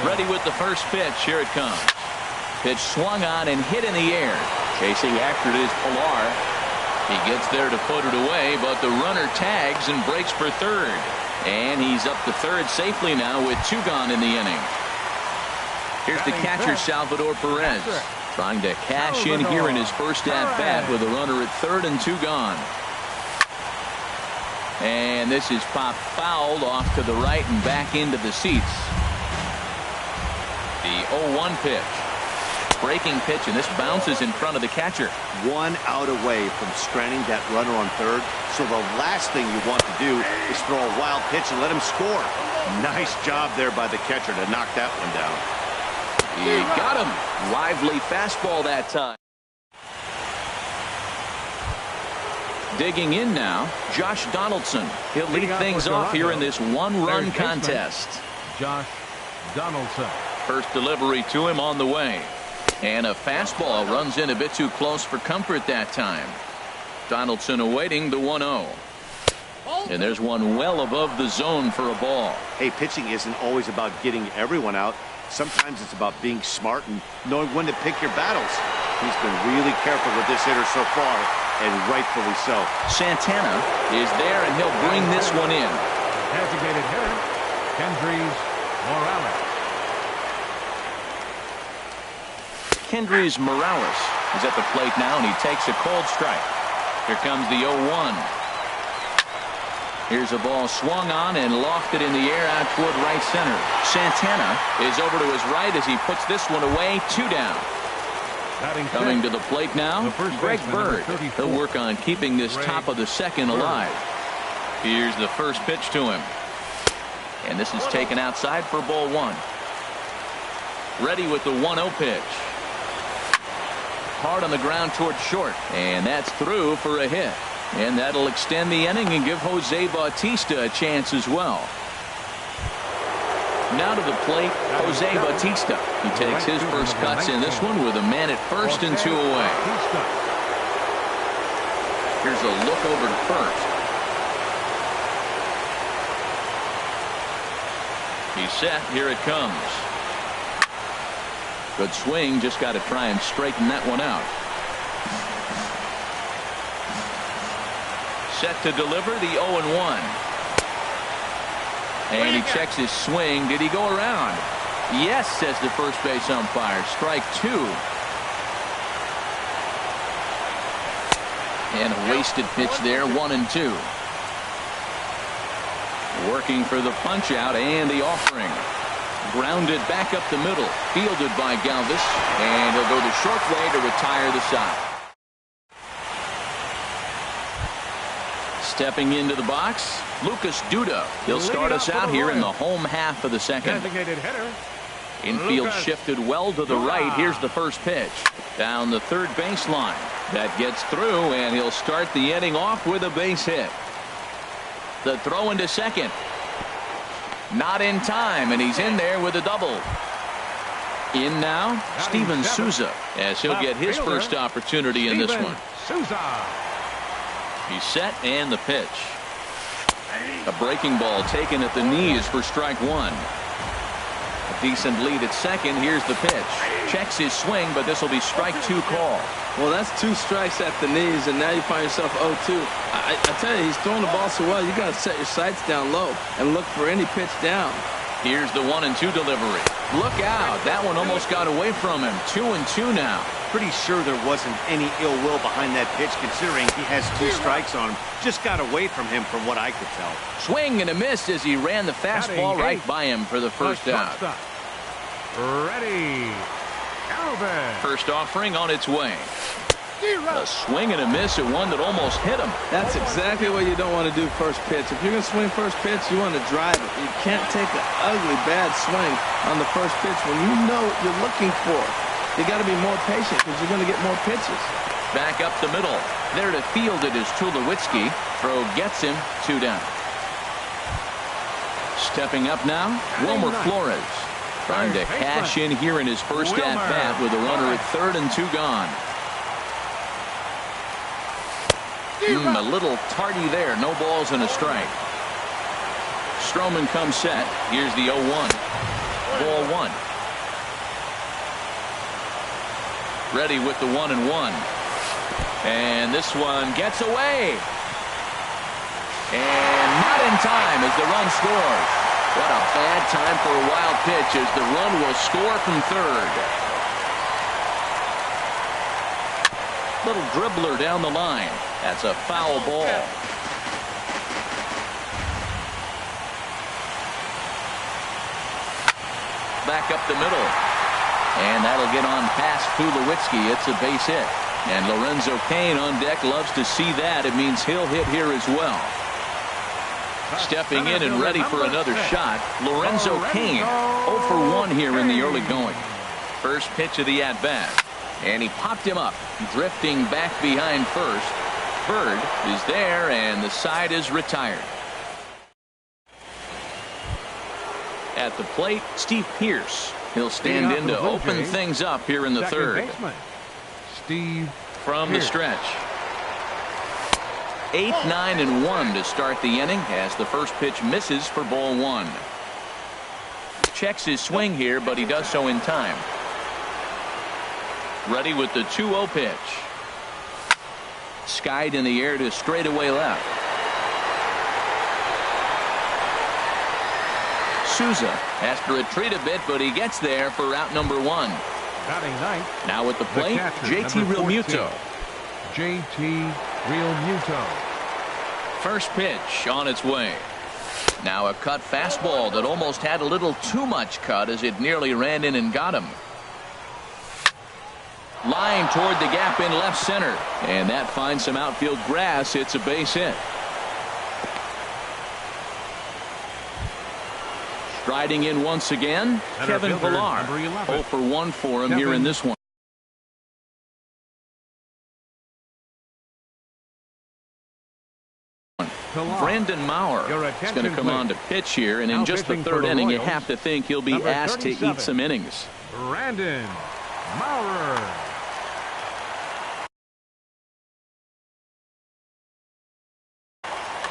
Ready with the first pitch. Here it comes. Pitch swung on and hit in the air. Chasing after it is Pilar. He gets there to put it away, but the runner tags and breaks for third. And he's up to third safely now with 2 gone in the inning. Here's the catcher, Salvador Perez, trying to cash in here in his first at-bat with a runner at third and 2 gone. And this is popped fouled off to the right and back into the seats. The 0-1 pitch. Breaking pitch, and this bounces in front of the catcher. 1 out away from stranding that runner on third. So the last thing you want to do is throw a wild pitch and let him score. Nice job there by the catcher to knock that one down. He got him. Lively fastball that time. Digging in now, Josh Donaldson. He'll lead things off here in this 1-run contest. Josh Donaldson. First delivery to him on the way. And a fastball runs in a bit too close for comfort that time. Donaldson awaiting the 1-0. And there's one well above the zone for a ball. Hey, pitching isn't always about getting everyone out. Sometimes it's about being smart and knowing when to pick your battles. He's been really careful with this hitter so far, and rightfully so. Santana is there, and he'll bring this one in. Designated hitter, Kendrys Morales. Kendrys Morales is at the plate now, and he takes a cold strike. Here comes the 0-1. Here's a ball swung on and lofted in the air out toward right center. Santana is over to his right as he puts this one away. 2 down. Coming to the plate now, Greg Bird. He'll work on keeping this top of the second alive. Here's the first pitch to him. And this is taken outside for ball 1. Ready with the 1-0 pitch. Hard on the ground toward short. And that's through for a hit. And that'll extend the inning and give Jose Bautista a chance as well. Now to the plate, Jose Bautista. He takes his first cuts in this one with a man at first and 2 away. Here's a look over to first. He's set. Here it comes. Good swing. Just got to try and straighten that one out. Set to deliver the 0-1. And he checks his swing. Did he go around? Yes, says the first base umpire. Strike 2. And a wasted pitch there. 1-2. Working for the punch out and the offering. Grounded back up the middle. Fielded by Galvis. And he'll go the short way to retire the side. Stepping into the box, Lucas Duda. He'll start us out here in the home half of the second. Infield shifted well to the right. Here's the first pitch. Down the third baseline. That gets through, and he'll start the inning off with a base hit. The throw into second. Not in time, and he's in there with a double. In now, Steven Souza, as he'll get his first opportunity in this one. He's set, and the pitch. A breaking ball taken at the knees for strike 1. A decent lead at second. Here's the pitch. Checks his swing, but this will be strike 2 call. Well, that's 2 strikes at the knees, and now you find yourself 0-2. I tell you, he's throwing the ball so well, you got to set your sights down low and look for any pitch down. Here's the 1-2 delivery. Look out. That one almost got away from him. 2-2 now. Pretty sure there wasn't any ill will behind that pitch, considering he has 2 strikes on him. Just got away from him from what I could tell. Swing and a miss as he ran the fastball right by him for the first out. Ready. Calvin. First offering on its way. A swing and a miss at one that almost hit him. That's exactly what you don't want to do first pitch. If you're going to swing first pitch, you want to drive it. You can't take an ugly, bad swing on the first pitch when you know what you're looking for. You got to be more patient because you're going to get more pitches. Back up the middle. There to field it is Tulowitzki. Throw gets him 2 down. Stepping up now, Wilmer Flores. Trying to cash in here in his first at-bat with a runner at 3rd and 2 gone. A little tardy there. No balls and a strike. Stroman comes set. Here's the 0-1. Ball 1. Ready with the 1-1. And this one gets away. And not in time as the run scores. What a bad time for a wild pitch as the run will score from 3rd. Little dribbler down the line. That's a foul ball. Back up the middle. And that'll get on past Tulowitzki. It's a base hit. And Lorenzo Cain on deck loves to see that. It means he'll hit here as well. Stepping in and ready for another shot, Lorenzo Cain. 0 for 1 here in the early going. First pitch of the at-bat. And he popped him up, drifting back behind first. Bird is there, and the side is retired. At the plate, Steve Pearce. He'll stand in to open things up here in the 3rd. Steve from the stretch. 8, 9, and 1 to start the inning as the first pitch misses for ball 1. Checks his swing here, but he does so in time. Ready with the 2-0 pitch. Skied in the air to straightaway left. Souza has to retreat a bit, but he gets there for out number 1. Batting ninth. Now at the plate, JT Realmuto. JT Realmuto. First pitch on its way. Now a cut fastball that almost had a little too much cut as it nearly ran in and got him. Line toward the gap in left center. And that finds some outfield grass. It's a base hit. Striding in once again, Kevin Pillar. 0 for 1 for him here in this one. Brandon Maurer is going to come on to pitch here, and in just the 3rd inning, you have to think he'll be asked to eat some innings. Brandon Maurer.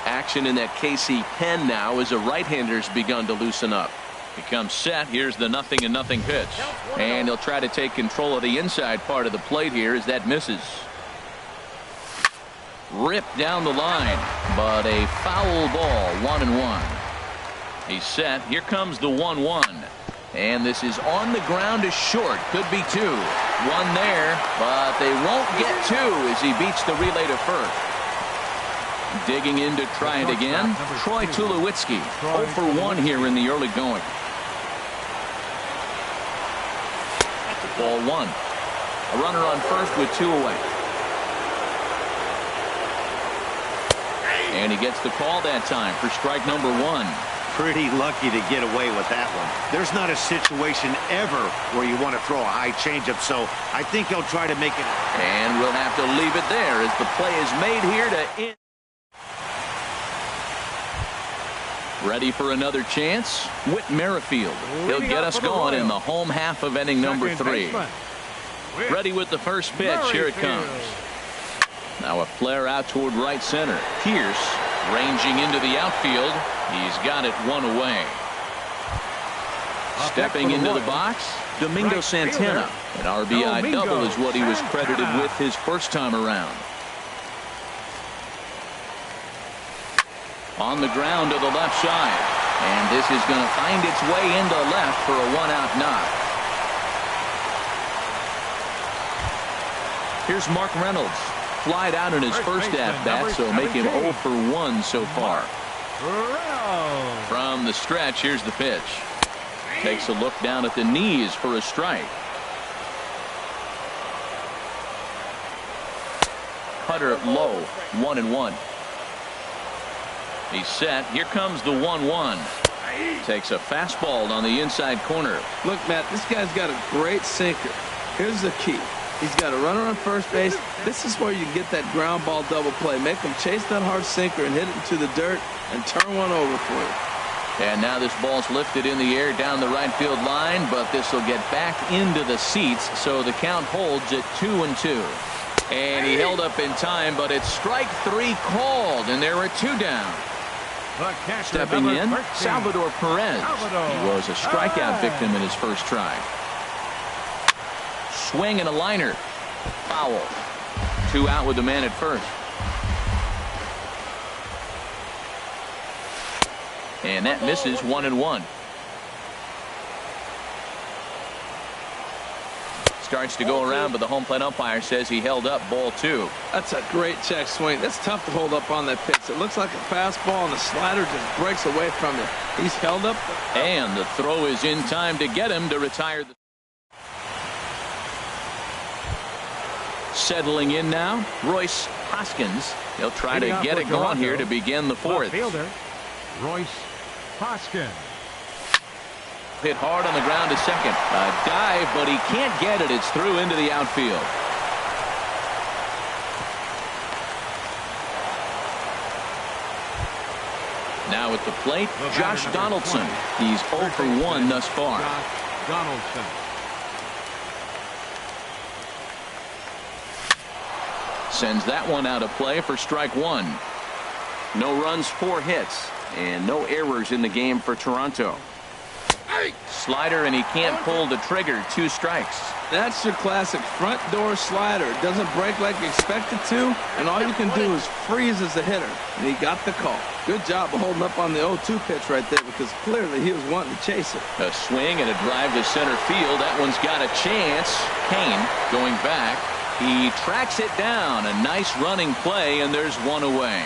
Action in that KC pen now as a right-hander's begun to loosen up. He comes set. Here's the 0-0 pitch. And he'll try to take control of the inside part of the plate here as that misses. Ripped down the line, but a foul ball, 1-1. He's set. Here comes the 1-1. And this is on the ground to short. Could be 2. 1 there, but they won't get 2 as he beats the relay to first. Digging in to try it again, Troy Tulowitzki. 0 for 1 here in the early going. Ball 1. A runner on first with 2 away. And he gets the call that time for strike number 1. Pretty lucky to get away with that one. There's not a situation ever where you want to throw a high changeup, so I think he'll try to make it. And we'll have to leave it there as the play is made here to end. Ready for another chance? Whit Merrifield. He'll get us going in the home half of inning number 3. Ready with the first pitch. Here it comes. Now a flare out toward right center. Pierce ranging into the outfield. He's got it 1 away. Stepping into the box, Domingo Santana. An RBI double is what he was credited with his first time around. On the ground to the left side. And this is going to find its way into left for a 1-out knock. Here's Mark Reynolds. Flied out in his first at-bat, so make him 0 for 1 so far. From the stretch, here's the pitch. Takes a look down at the knees for a strike. Cutter low, 1-1. He's set. Here comes the 1-1. Takes a fastball on the inside corner. Look, Matt, this guy's got a great sinker. Here's the key. He's got a runner on first base. This is where you get that ground ball double play. Make him chase that hard sinker and hit it into the dirt and turn one over for you. And now this ball's lifted in the air down the right field line, but this will get back into the seats, so the count holds at 2-2. And he held up in time, but it's strike 3 called, and there are 2 down. Stepping in, 13. Salvador Perez. He was a strikeout victim in his first try. Swing and a liner. Foul. 2 out with the man at first. And that misses 1-1. Starts to go around, but the home plate umpire says he held up ball 2. That's a great check swing. That's tough to hold up on that pitch. It looks like a fastball, and the slider just breaks away from you. He's held up. And the throw is in time to get him to retire. Settling in now, Royce Hoskins. He'll try to get it going here to begin the 4th. Fielder, Royce Hoskins. Hit hard on the ground to second. A dive, but he can't get it. It's through into the outfield. Now at the plate, Josh Donaldson. He's 0 for 1 thus far. Josh Donaldson. Sends that one out of play for strike 1. No runs, 4 hits, and no errors in the game for Toronto. Slider, and he can't pull the trigger. 2 strikes. That's your classic front door slider. It doesn't break like you expect it to, and all you can do is freeze as a hitter. And he got the call. Good job of holding up on the 0-2 pitch right there, because clearly he was wanting to chase it. A swing and a drive to center field. That one's got a chance. Kane going back. He tracks it down. A nice running play, and there's 1 away.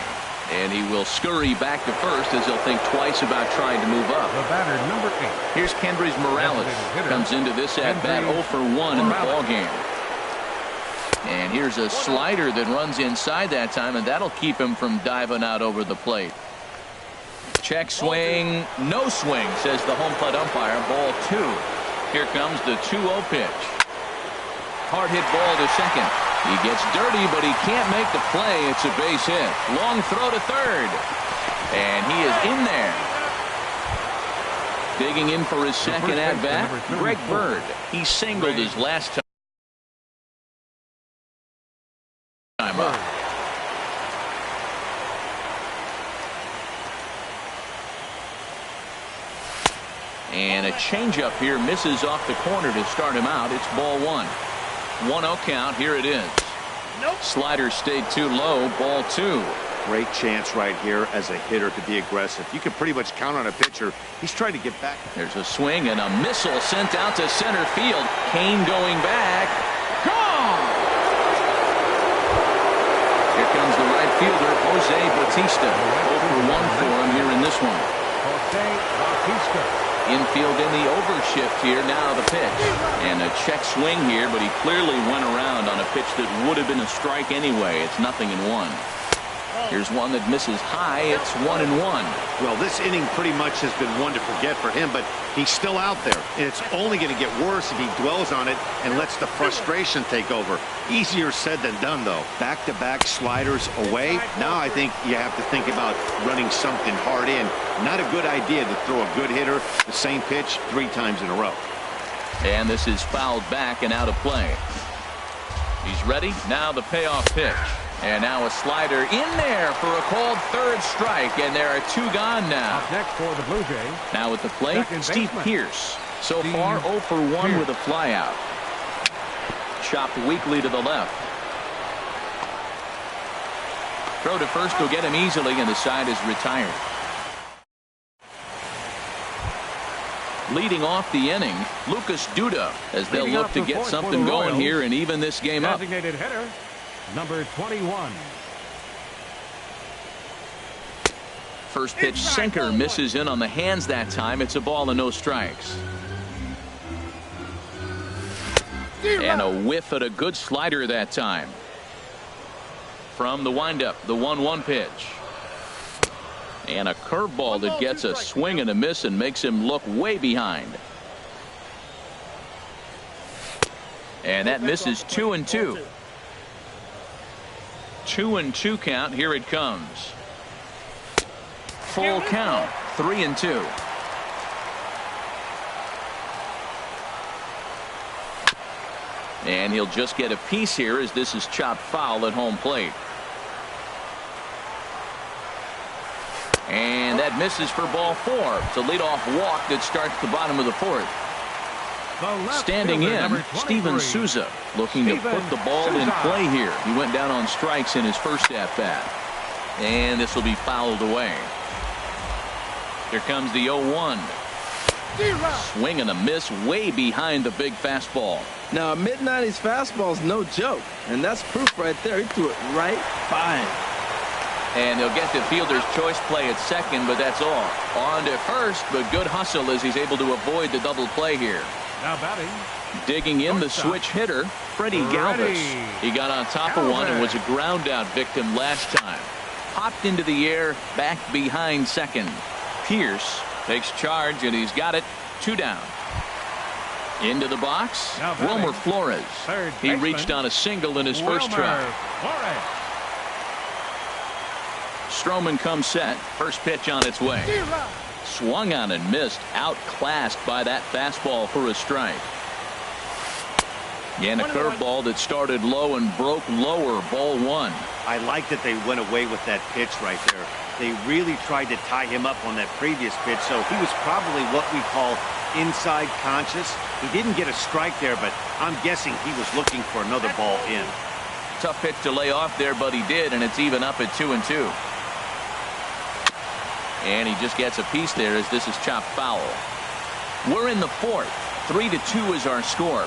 And he will scurry back to first as he'll think twice about trying to move up. The batter, number 8. Here's Kendrys Morales. Comes into this at-bat 0 for 1 in the ballgame. And here's a slider that runs inside that time, and that'll keep him from diving out over the plate. Check swing. No swing, says the home plate umpire. Ball 2. Here comes the 2-0 pitch. Hard hit ball to second. He gets dirty, but he can't make the play. It's a base hit. Long throw to third. And he is in there. Digging in for his second at-bat, Greg Bird. He singled his last time up. And a changeup here misses off the corner to start him out. It's ball 1. 1-0 count. Here it is. Slider stayed too low. Ball 2. Great chance right here as a hitter to be aggressive. You can pretty much count on a pitcher. He's trying to get back. There's a swing and a missile sent out to center field. Kane going back. Gone! Here comes the right fielder, Jose Bautista. 0 for 1 for him here in this one. Jose Bautista. Infield in the overshift here. Now the pitch. And a check swing here, but he clearly went around on a pitch that would have been a strike anyway. It's 0-1. Here's one that misses high. It's 1-1. Well, this inning pretty much has been one to forget for him, but he's still out there. And it's only going to get worse if he dwells on it and lets the frustration take over. Easier said than done, though. Back-to-back sliders away. Now I think you have to think about running something hard in. Not a good idea to throw a good hitter the same pitch 3 times in a row. And this is fouled back and out of play. He's ready. Now the payoff pitch. And now a slider in there for a called 3rd strike, and there are 2 gone now. Up next for the Blue Jays. Now at the plate, Steve Pearce. So far 0 for 1 with a flyout. Chopped weakly to the left. Throw to first will get him easily, and the side is retired. Leading off the inning, Lucas Duda, as they'll look to get something going here and even this game up. Designated hitter, number 21. First pitch sinker misses in on the hands that time. It's a ball and no strikes. And a whiff at a good slider that time. From the windup, the 1-1 pitch. And a curveball that gets a swing and a miss and makes him look way behind. And that misses 2-2. 2-2 count. Here it comes. Full count. 3-2. And he'll just get a piece here as this is chopped foul at home plate. And that misses for ball 4. It's a leadoff walk that starts the bottom of the 4th. Standing in, Steven Souza looking to put the ball in play here. He went down on strikes in his first at-bat. And this will be fouled away. Here comes the 0-1. Swing and a miss way behind the big fastball. Now, a mid-90s fastball is no joke, and that's proof right there. He threw it right by him. And they'll get the fielder's choice play at second, but that's all. On to first, but good hustle as he's able to avoid the double play here. Now batting. Digging in the switch hitter, Freddie Galvis. He got on top of one and was a ground out victim last time. Popped into the air, back behind second. Pierce takes charge, and he's got it. 2 down. Into the box, Wilmer Flores. He reached on a single in his first try. Stroman comes set. First pitch on its way. Swung on and missed. Outclassed by that fastball for a strike. And a curveball that started low and broke lower. Ball 1. I like that they went away with that pitch right there. They really tried to tie him up on that previous pitch, so he was probably what we call inside conscious. He didn't get a strike there, but I'm guessing he was looking for another ball in. Tough pitch to lay off there, but he did, and it's even up at 2-2. And he just gets a piece there as this is chopped foul. We're in the 4th. 3-2 is our score.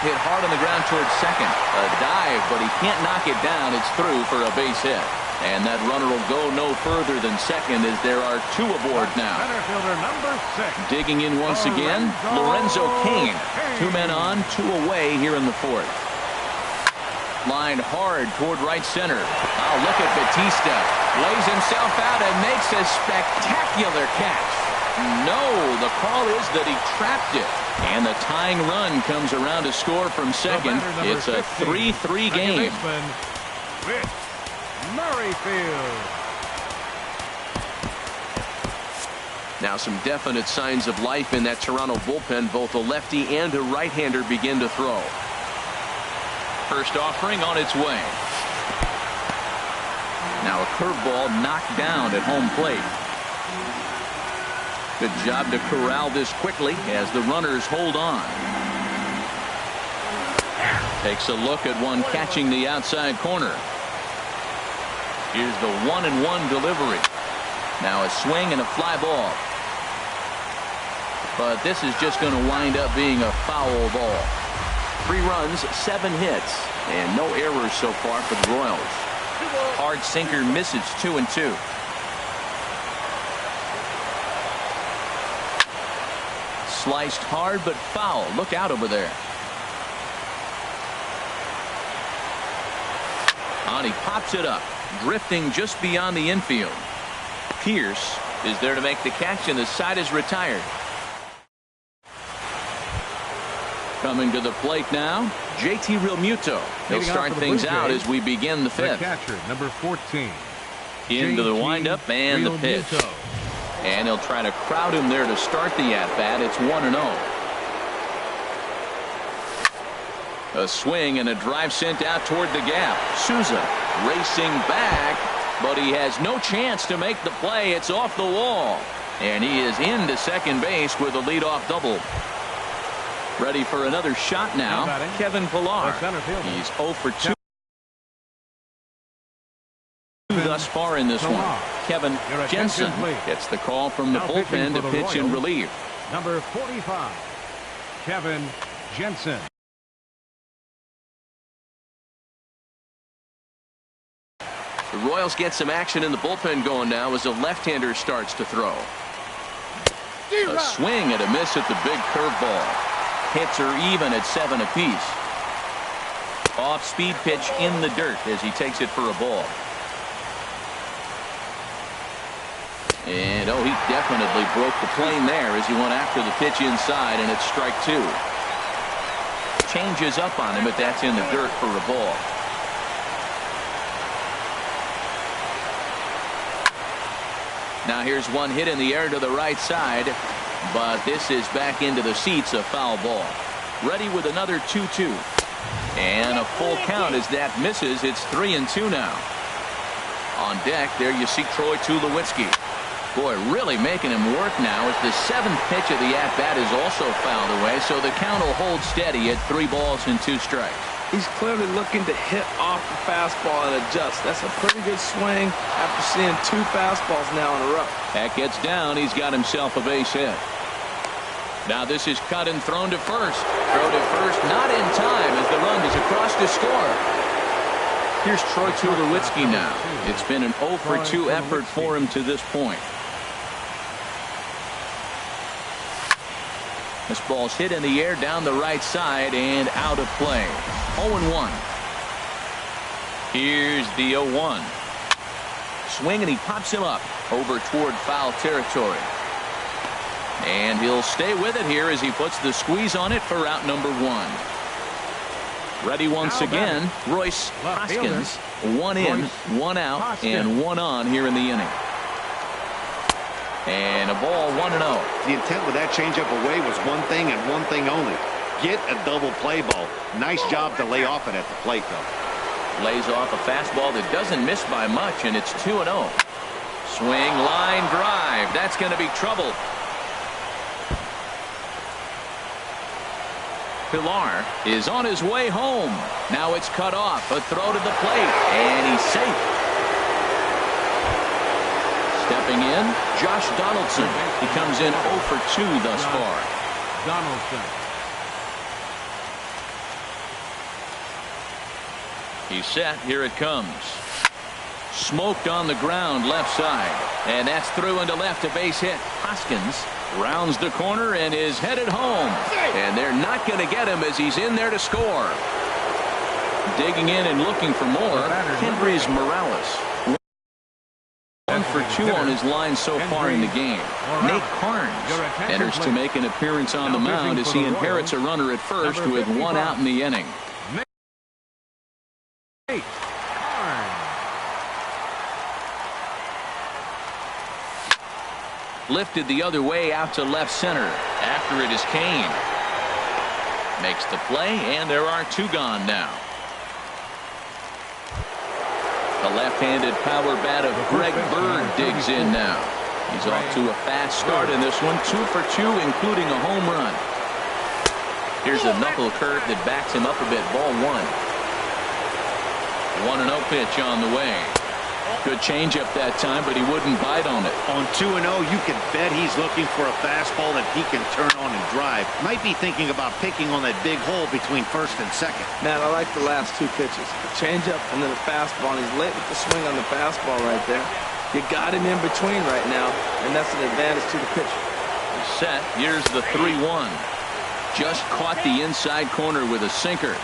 Hit hard on the ground towards second. A dive, but he can't knock it down. It's through for a base hit. And that runner will go no further than second as there are 2 aboard now. Center fielder number 6. Digging in once again, Lorenzo Cain. 2 men on, 2 away here in the 4th. Lined hard toward right center. Oh, look at Batista. Lays himself out and makes a spectacular catch. No, the call is that he trapped it. And the tying run comes around to score from second. It's a 3-3 game. Murrayfield. Now some definite signs of life in that Toronto bullpen. Both a lefty and a right-hander begin to throw. First offering on its way. Now a curveball knocked down at home plate. Good job to corral this quickly as the runners hold on. Takes a look at one catching the outside corner. Here's the 1-1 delivery. Now a swing and a fly ball. But this is just going to wind up being a foul ball. 3 runs, 7 hits, and no errors so far for the Royals. Hard sinker misses. 2-2. Sliced hard but foul. Look out over there. And he pops it up, drifting just beyond the infield. Pierce is there to make the catch, and the side is retired. Coming to the plate now, JT Realmuto. He'll start things out as we begin the 5th. The catcher, number 14. Into the windup and the pitch. And he'll try to crowd him there to start the at-bat. It's 1-0. A swing and a drive sent out toward the gap. Souza racing back, but he has no chance to make the play. It's off the wall. And he is into second base with a leadoff double. Ready for another shot now, Kevin Pillar. He's 0 for 2 thus far in this one. Kevin Jensen gets the call from the bullpen to pitch in relief. Number 45, Kevin Jensen. The Royals get some action in the bullpen going now as a left-hander starts to throw. A swing and a miss at the big curveball. Hits are even at 7 apiece. Off-speed pitch in the dirt as he takes it for a ball. And, oh, he definitely broke the plane there as he went after the pitch inside, and it's strike 2. changes up on him, but that's in the dirt for a ball. Now here's one hit in the air to the right side, but this is back into the seats, a foul ball. Ready with another 2-2. And a full count as that misses. It's 3-2 now. On deck, there you see Troy Tulowitzki. Boy, really making him work now as the 7th pitch of the at-bat is also fouled away, so the count will hold steady at 3 balls and 2 strikes. He's clearly looking to hit off the fastball and adjust. That's a pretty good swing after seeing 2 fastballs now in a row. That gets down. He's got himself a base hit. Now this is cut and thrown to first. Throw to first, not in time as the run is across to score. Here's Troy Tulowitzki now. It's been an 0 for 2 effort for him to this point. This ball's hit in the air down the right side and out of play. 0-1. Here's the 0-1. Swing and he pops him up over toward foul territory. And he'll stay with it here as he puts the squeeze on it for out number 1. Ready once again, Royce Hoskins. 1 in, 1 out, and 1 on here in the inning. And a ball 1-0. The intent with that changeup away was one thing and one thing only. Get a double play ball. Nice job to lay off it at the plate, though. Lays off a fastball that doesn't miss by much, and it's 2-0. Swing, line, drive. That's going to be trouble. Pilar is on his way home. Now it's cut off. A throw to the plate, and he's safe. Stepping in, Josh Donaldson. He comes in 0 for 2 thus far. Donaldson. He's set. Here it comes. Smoked on the ground left side. And that's through into left, a base hit. Hoskins rounds the corner and is headed home. And they're not going to get him as he's in there to score. Digging in and looking for more, Kendrys Morales. 1 for 2 on his line so far in the game. Nate Carnes enters to make an appearance on the mound as he inherits a runner at first with 1 out in the inning. Nate Carnes. Lifted the other way out to left center. After it is Kane. Makes the play, and there are 2 gone now. The left-handed power bat of Greg Bird digs in now. He's off to a fast start in this one. 2 for 2, including a home run. Here's a knuckle curve that backs him up a bit. Ball 1. 1-0 pitch on the way. Good changeup that time, but he wouldn't bite on it. On 2-0, you can bet he's looking for a fastball that he can turn on and drive. Might be thinking about picking on that big hole between first and second. Man, I like the last 2 pitches. The changeup and then the fastball. And he's late with the swing on the fastball right there. You got him in between right now, and that's an advantage to the pitcher. He's set. Here's the 3-1. Just caught the inside corner with a sinker.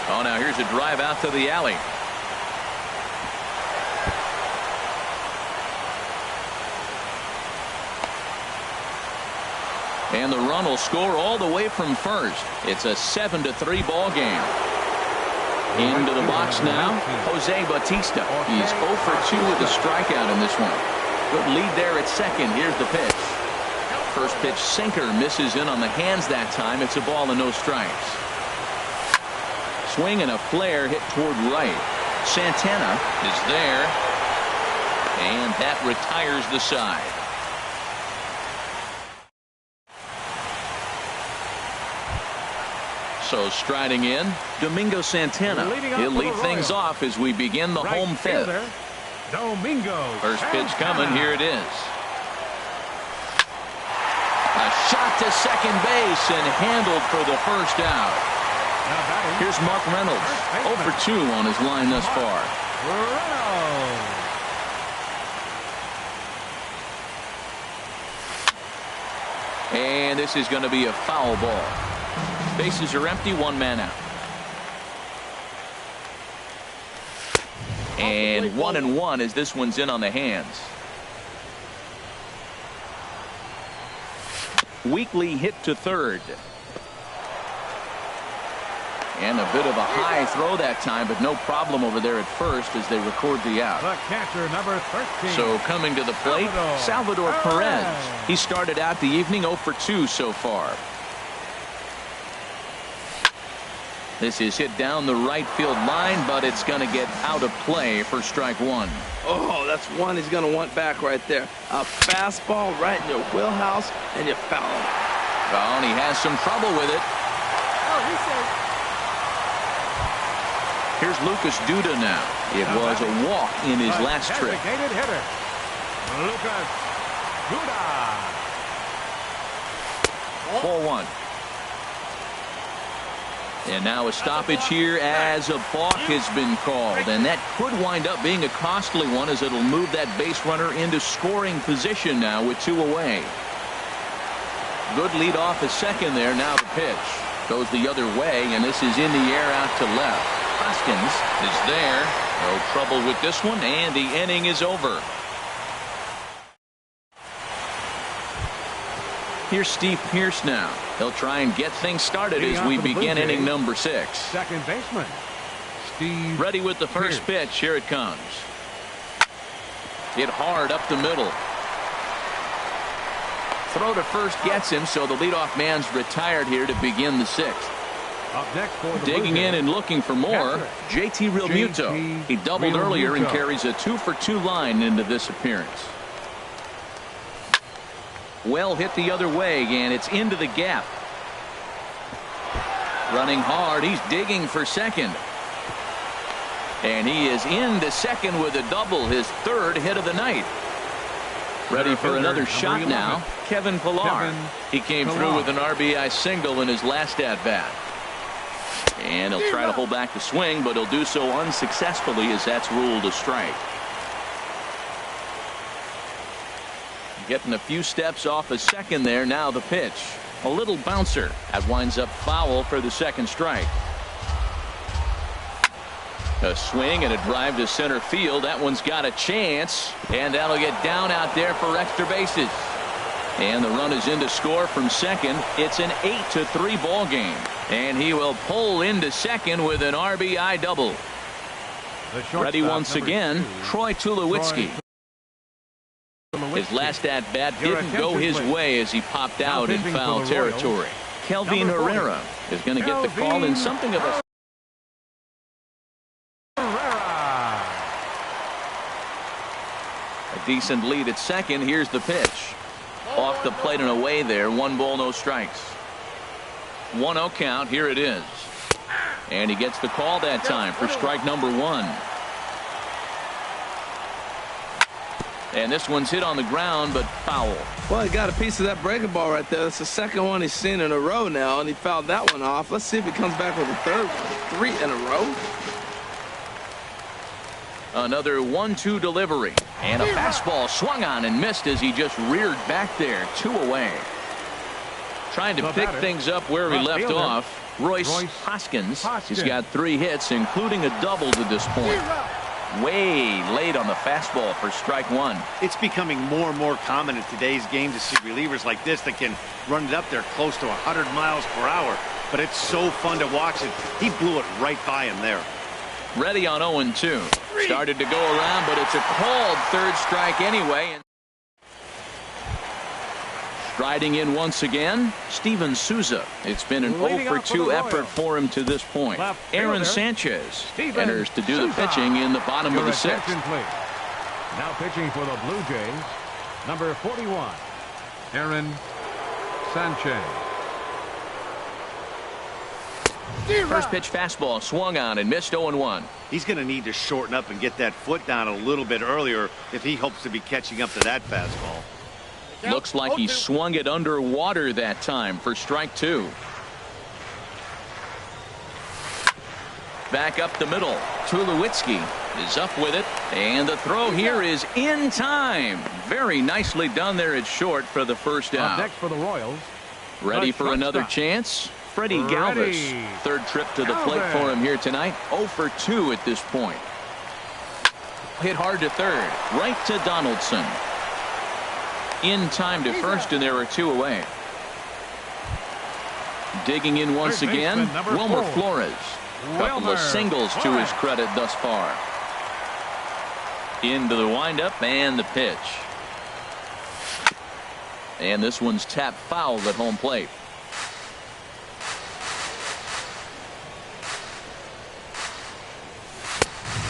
Oh, now here's a drive out to the alley. And the run will score all the way from first. It's a 7-3 ball game. Into the box now, Jose Bautista. He's 0 for 2 with a strikeout in this one. Good lead there at second. Here's the pitch. First pitch sinker misses in on the hands that time. It's a ball and no strikes. Swing and a flare hit toward right. Santana is there. And that retires the side. So striding in, Domingo Santana. He'll lead things off as we begin the home 5th. Domingo. First pitch coming. Here it is. A shot to second base and handled for the first out. Here's Mark Reynolds. 0 for 2 on his line thus far. And this is going to be a foul ball. Bases are empty, 1 man out. And 1-1 as this one's in on the hands. weakly hit to third. And a bit of a high throw that time, but no problem over there at first as they record the out. The catcher, number 13. So coming to the plate, Salvador Perez. He started out the evening 0 for 2 so far. This is hit down the right field line, but it's going to get out of play for strike one. Oh, that's one he's going to want back right there. A fastball right in your wheelhouse, and you foul him. Well, and he has some trouble with it. Here's Lucas Duda now. It was a walk in his last trip. Designated hitter, Lucas Duda. 4-1. And now a stoppage here as a balk has been called. And that could wind up being a costly one as it'll move that base runner into scoring position now with 2 away. Good lead off at second there. Now the pitch goes the other way, and this is in the air out to left. Hoskins is there. No trouble with this one, and the inning is over. Here's Steve Pearce now. He'll try and get things started as we begin inning number 6. Second baseman, Steve. Ready with the first pitch. Here it comes. Hit hard up the middle. Throw to first gets him, so the leadoff man's retired here to begin the 6th. Up next for the Digging in and looking for more, JT Realmuto. He doubled earlier and carries a 2 for 2 line into this appearance. Well hit the other way, and it's into the gap. Running hard, he's digging for second. And he is into second with a double, his 3rd hit of the night. Ready for another shot now, Kevin Pillar. He came through with an RBI single in his last at-bat. And he'll try to hold back the swing, but he'll do so unsuccessfully as that's ruled a strike. Getting a few steps off a second there. Now the pitch. A little bouncer. That winds up foul for the 2nd strike. A swing and a drive to center field. That one's got a chance. And that'll get down out there for extra bases. And the run is in to score from second. It's an 8-3 ball game. And he will pull into second with an RBI double. Ready once again, Troy Tulowitzki. His last at-bat didn't go his way as he popped out in foul territory. Kelvin Herrera is going to get the call in something of a... A decent lead at second. Here's the pitch. Off the plate and away there. 1 ball, no strikes. 1-0 count. Here it is. And he gets the call that time for strike number 1. And this one's hit on the ground, but foul. Well, he got a piece of that breaking ball right there. That's the 2nd one he's seen in a row now, and he fouled that one off. Let's see if he comes back with a 3rd one. 3 in a row. Another 1-2 delivery. And a fastball swung on and missed as he just reared back there. 2 away. Trying to pick things up where he left off. Royce Hoskins. He's got 3 hits, including a double to this point. Way late on the fastball for strike 1. It's becoming more and more common in today's game to see relievers like this that can run it up there close to 100 miles per hour. But it's so fun to watch it. He blew it right by him there. Ready on 0-2. Started to go around, but it's a called 3rd strike anyway. Striding in once again, Steven Souza. It's been an 0 for 2 effort for him to this point. Aaron Sanchez enters to do the pitching in the bottom of the 6th. Now pitching for the Blue Jays, number 41, Aaron Sanchez. First pitch fastball swung on and missed. 0-1. He's going to need to shorten up and get that foot down a little bit earlier if he hopes to be catching up to that fastball. Looks like he swung it underwater that time for strike 2. Back up the middle. Tulowitzki is up with it, and the throw here is in time. Very nicely done there at short for the first out. Next for the Royals. Ready for another chance? Freddie Galvis. 3rd trip to the plate for him here tonight. 0 for 2 at this point. Hit hard to third. Right to Donaldson. In time to first, and there are 2 away. Digging in once Third again, baseman, number Wilmer 4. Flores. Couple of singles to his credit thus far. Into the windup and the pitch. And this one's tapped foul at home plate.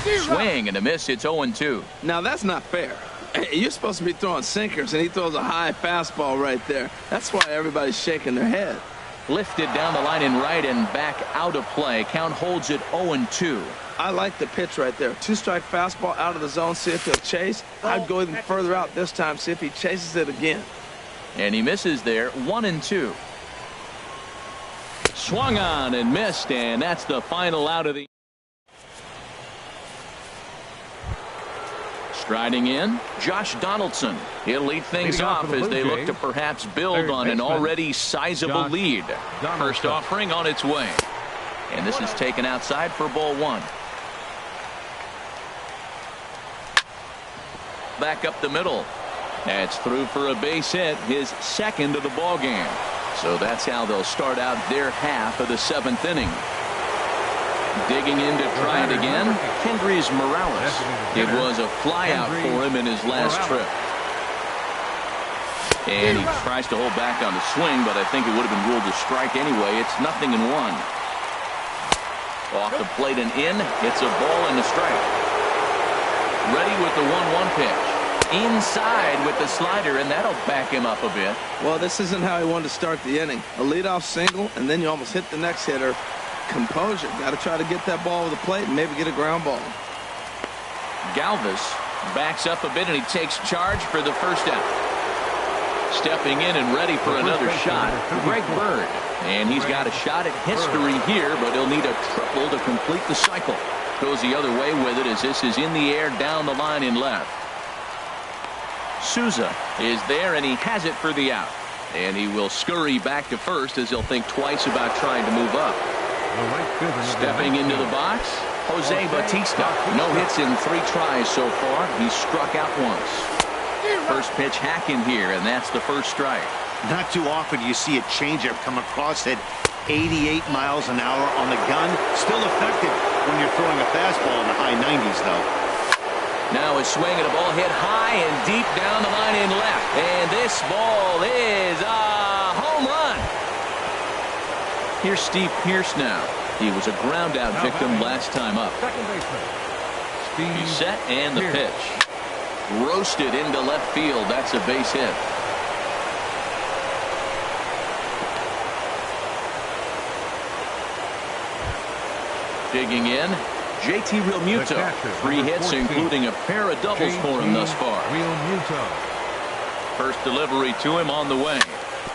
Swing and a miss. It's 0-2. Now that's not fair. You're supposed to be throwing sinkers, and he throws a high fastball right there. That's why everybody's shaking their head. Lifted down the line in right and back out of play. Count holds it 0-2. I like the pitch right there. 2-strike fastball out of the zone. See if he'll chase. I'd go even further out this time. See if he chases it again. And he misses there. 1-2. Swung on and missed, and that's the final out of the. Striding in, Josh Donaldson. He'll lead things Leading off off for the as Blue they look Jays, to perhaps build third on an baseman, already sizable Josh lead. Donaldson. First offering on its way. And this is taken outside for ball 1. Back up the middle. That's through for a base hit, his second of the ball game. So that's how they'll start out their half of the 7th inning. Digging in to try it again, Kendrys Morales. It was a flyout for him in his last trip. And he tries to hold back on the swing, but I think it would have been ruled a strike anyway. It's 0-1. Off the plate and in. It's a ball and a strike. Ready with the 1-1 pitch. Inside with the slider, and that'll back him up a bit. Well, this isn't how he wanted to start the inning. A leadoff single, and then you almost hit the next hitter. Composure. Got to try to get that ball over the plate and maybe get a ground ball. Galvis backs up a bit, and he takes charge for the first out. Stepping in and ready for another shot, Greg Bird. And he's got a shot at history here, but he'll need a triple to complete the cycle. Goes the other way with it as this is in the air down the line in left. Souza is there, and he has it for the out. And he will scurry back to first as he'll think twice about trying to move up. Stepping into the box, Jose Bautista. No hits in 3 tries so far. He's struck out once. First pitch hacking here, and that's the first strike. Not too often do you see a changeup come across at 88 miles an hour on the gun. Still effective when you're throwing a fastball in the high 90s, though. Now a swing and a ball hit high and deep down the line in left. And this ball is a home run. Here's Steve Pearce now. He was a ground out victim last time up. Second baseman, Steve He's set and the Pearce. pitch. Roasted into left field. That's a base hit. Digging in, JT Realmuto. 3 hits, including a pair of doubles for him thus far. Realmuto. First delivery to him on the way.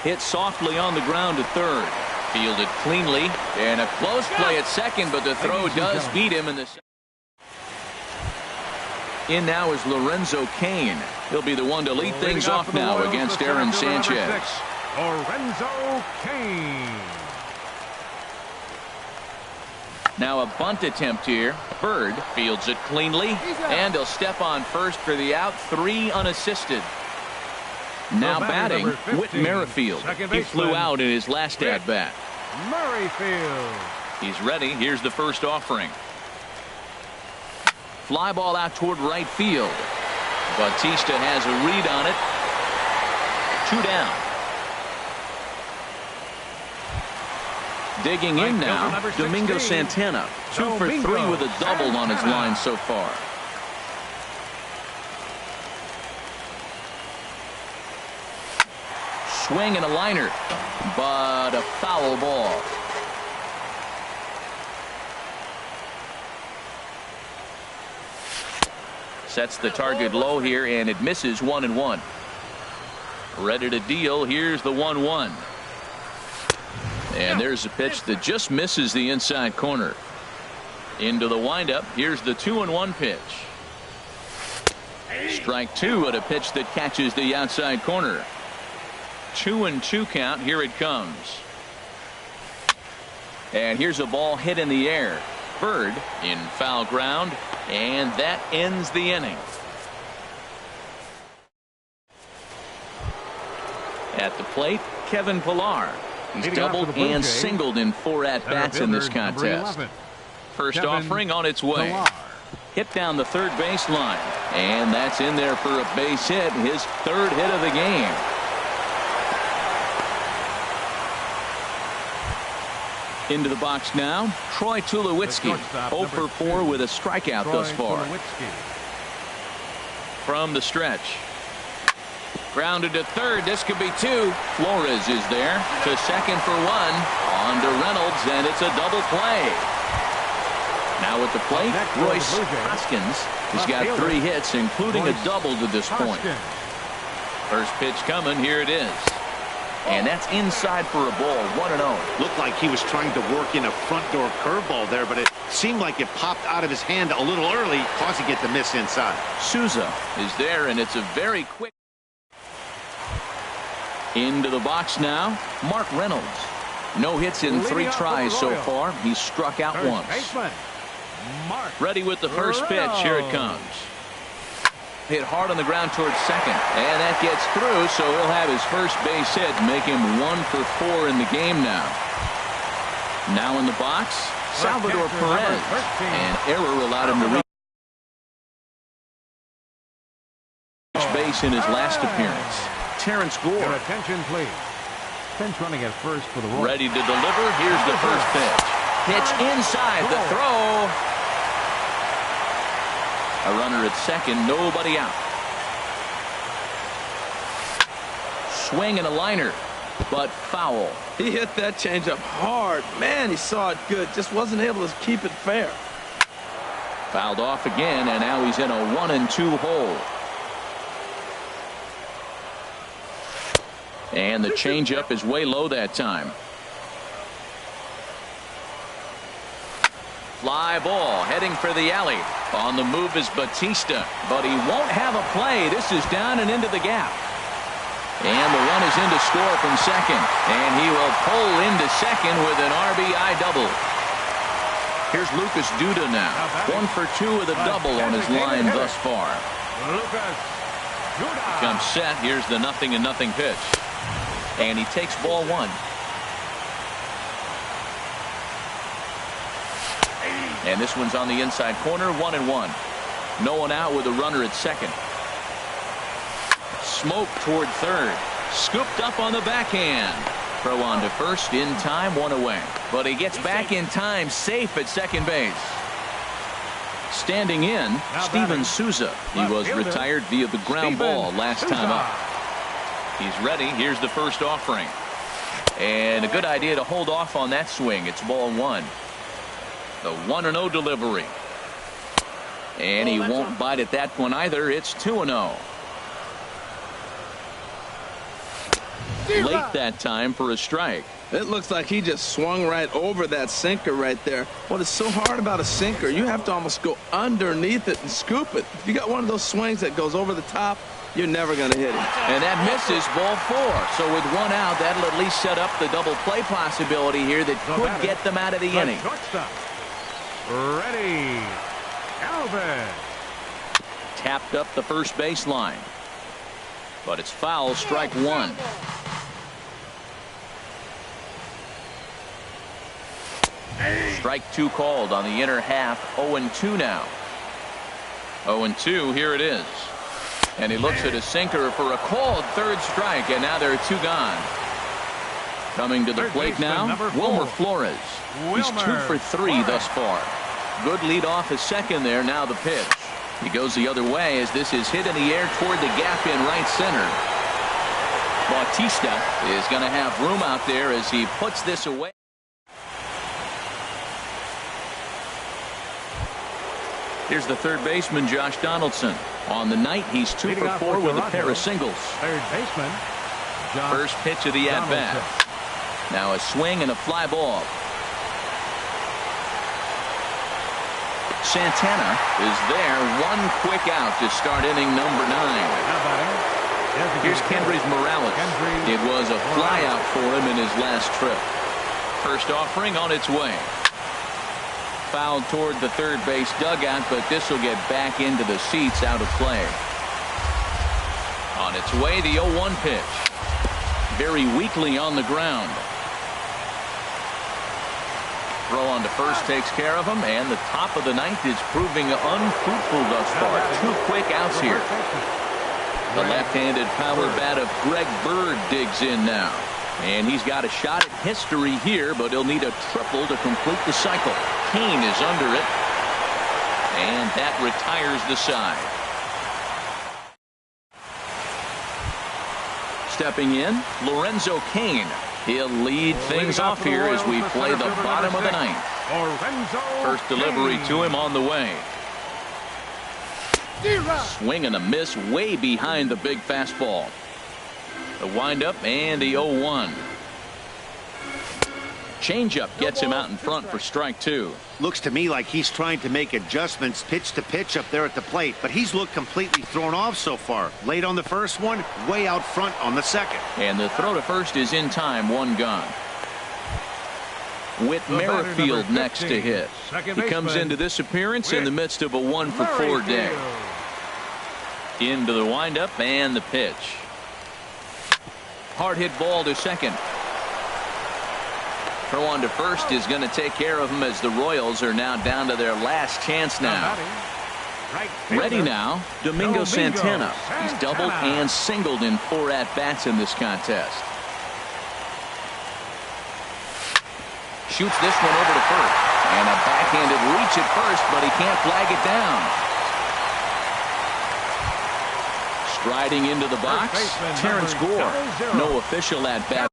Hit softly on the ground to third. Fielded cleanly. And a close play at second, but the throw does beat him in the second. In now is Lorenzo Cain. He'll be the one to lead things off now against Aaron Sanchez. Lorenzo Cain. Now a bunt attempt here. Bird fields it cleanly, and he'll step on first for the out. 3 unassisted. Now batting, Whit Merrifield. He flew out in his last at-bat. Merrifield. He's ready. Here's the first offering. Fly ball out toward right field. Bautista has a read on it. 2 down. Digging in now, Domingo Santana. 2 for 3 with a double on his line so far. Swing and a liner, but a foul ball. Sets the target low here, and it misses. 1-1. Ready to deal. Here's the 1-1. And there's a pitch that just misses the inside corner. Into the windup. Here's the 2-1 pitch. Strike 2 at a pitch that catches the outside corner. 2-2 count. Here it comes. And here's a ball hit in the air. Bird in foul ground, and that ends the inning. At the plate, Kevin Pillar. He's doubled and singled in 4 at-bats in this contest. First offering on its way. Hit down the third baseline. And that's in there for a base hit. His 3rd hit of the game. Into the box now, Troy Tulowitzki. 0 for 4 with a strikeout thus far. From the stretch. Grounded to third. This could be 2. Flores is there to second for 1. On to Reynolds, and it's a double play. Now at the plate, Royce Hoskins has got 3 hits, including a double to this point. First pitch coming. Here it is. And that's inside for a ball. 1-0. Looked like he was trying to work in a front door curveball there, but it seemed like it popped out of his hand a little early, causing it to miss inside. Souza is there, and it's a very quick. Into the box now, Mark Reynolds. No hits in 3 tries so far. He's struck out once. Ready with the first pitch. Here it comes. Hit hard on the ground towards second, and that gets through, so he'll have his first base hit, make him 1 for 4 in the game now. Now in the box, Salvador Perez. An error allowed him to reach base in his last appearance. Terrence Gore. Attention, please. Bench running at first for the Royals. Ready to deliver. Here's the first pitch. Pitch inside the throw. A runner at second, nobody out. Swing and a liner, but foul. He hit that changeup hard. Man, he saw it good. Just wasn't able to keep it fair. Fouled off again, and now he's in a 1-2 hole. And the changeup is way low that time. Fly ball heading for the alley. On the move is Batista, but he won't have a play. This is down and into the gap. And the run is in to score from second. And he will pull into second with an RBI double. Here's Lucas Duda now. 1 for 2 with a double on his line thus far. Comes set. Here's the 0-0 pitch. And he takes ball 1. And this one's on the inside corner, 1-1. No one out with a runner at second. Smoke toward third. Scooped up on the backhand. Throw on to first in time, 1 away. But he gets back in time, safe at second base. Standing in, Steven Souza. He was retired via the ground ball last time up. He's ready. Here's the first offering. And a good idea to hold off on that swing. It's ball 1. The 1-0 delivery. And he won't bite at that one either. It's 2-0. Late that time for a strike. It looks like he just swung right over that sinker right there. What is so hard about a sinker, you have to almost go underneath it and scoop it. If you got one of those swings that goes over the top, you're never going to hit it. And that misses, ball 4. So with 1 out, that'll at least set up the double play possibility here that could get them out of the inning. Ready. Alvin. Tapped up the first baseline. But it's foul, strike 1. Strike 2 called on the inner half. 0-2 now. 0-2, here it is. And he looks at a sinker for a called third strike, and now there are 2 gone. Coming to the plate now, Wilmer Flores. He's 2 for 3 thus far. Good lead off his second there. Now the pitch. He goes the other way as this is hit in the air toward the gap in right center. Bautista is going to have room out there as he puts this away. Here's the third baseman, Josh Donaldson. On the night, he's 2 for 4 with a pair of singles. Third baseman, First pitch of the at-bat. Now a swing and a fly ball. Santana is there. 1 quick out to start inning number 9. Here's Kendrys Morales. It was a fly out for him in his last trip. First offering on its way. Fouled toward the third base dugout, but this will get back into the seats, out of play. On its way, the 0-1 pitch. Very weakly on the ground. Throw on to first takes care of him, and the top of the ninth is proving unfruitful thus far. 2 quick outs here. The left-handed power bat of Greg Bird digs in now. And he's got a shot at history here, but he'll need a triple to complete the cycle. Kane is under it. And that retires the side. Stepping in, Lorenzo Kane. He'll lead things off here as we play the bottom of the ninth. First delivery to him on the way. Swing and a miss way behind the big fastball. The windup and the 0-1. Changeup gets him out in front for strike 2. Looks to me like he's trying to make adjustments pitch to pitch up there at the plate, but he's looked completely thrown off so far. Late on the first one, way out front on the second. And the throw to first is in time, 1 gone. Whit Merrifield next to hit. He comes into this appearance in the midst of a 1-for-4 day. Into the windup and the pitch. Hard hit ball to second. Throw on to first is going to take care of him as the Royals are now down to their last chance now. Ready now, Domingo Santana. He's doubled and singled in 4 at-bats in this contest. Shoots this one over to first. And a backhanded reach at first, but he can't flag it down. Striding into the box, Terrence Gore. No official at-bat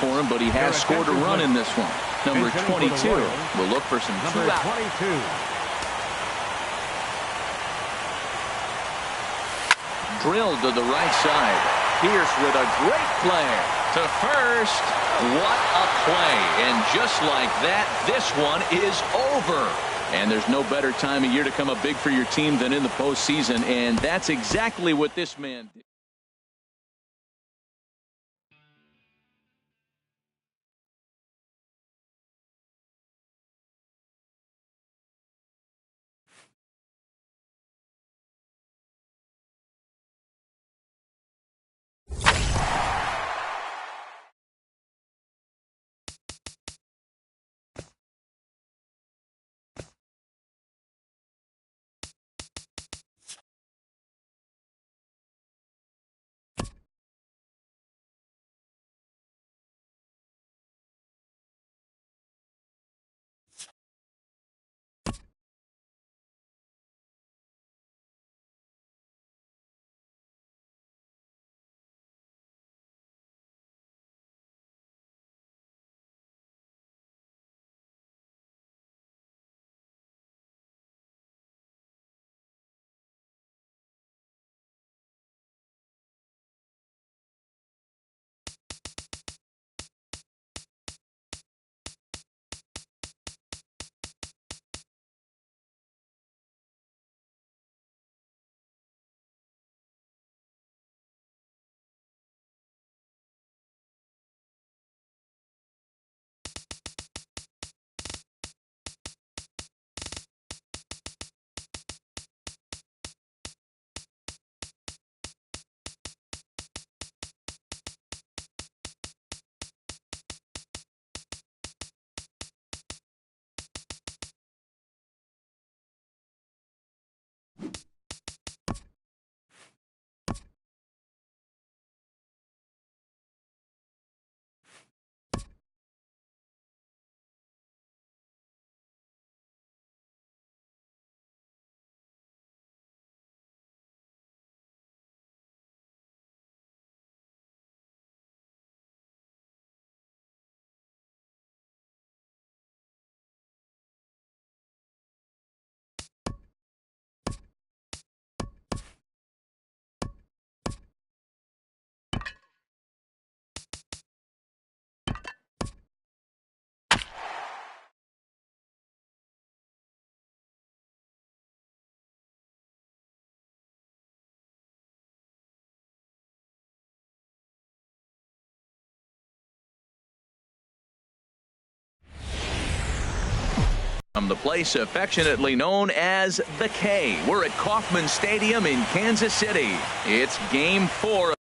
for him, but he has scored a run in this one. Number 22 will look for some 2 outs. Drilled to the right side. Pierce with a great play to first. What a play. And just like that, this one is over. And there's no better time of year to come up big for your team than in the postseason. And that's exactly what this man did. From the place affectionately known as the K, we're at Kauffman Stadium in Kansas City. It's Game 4.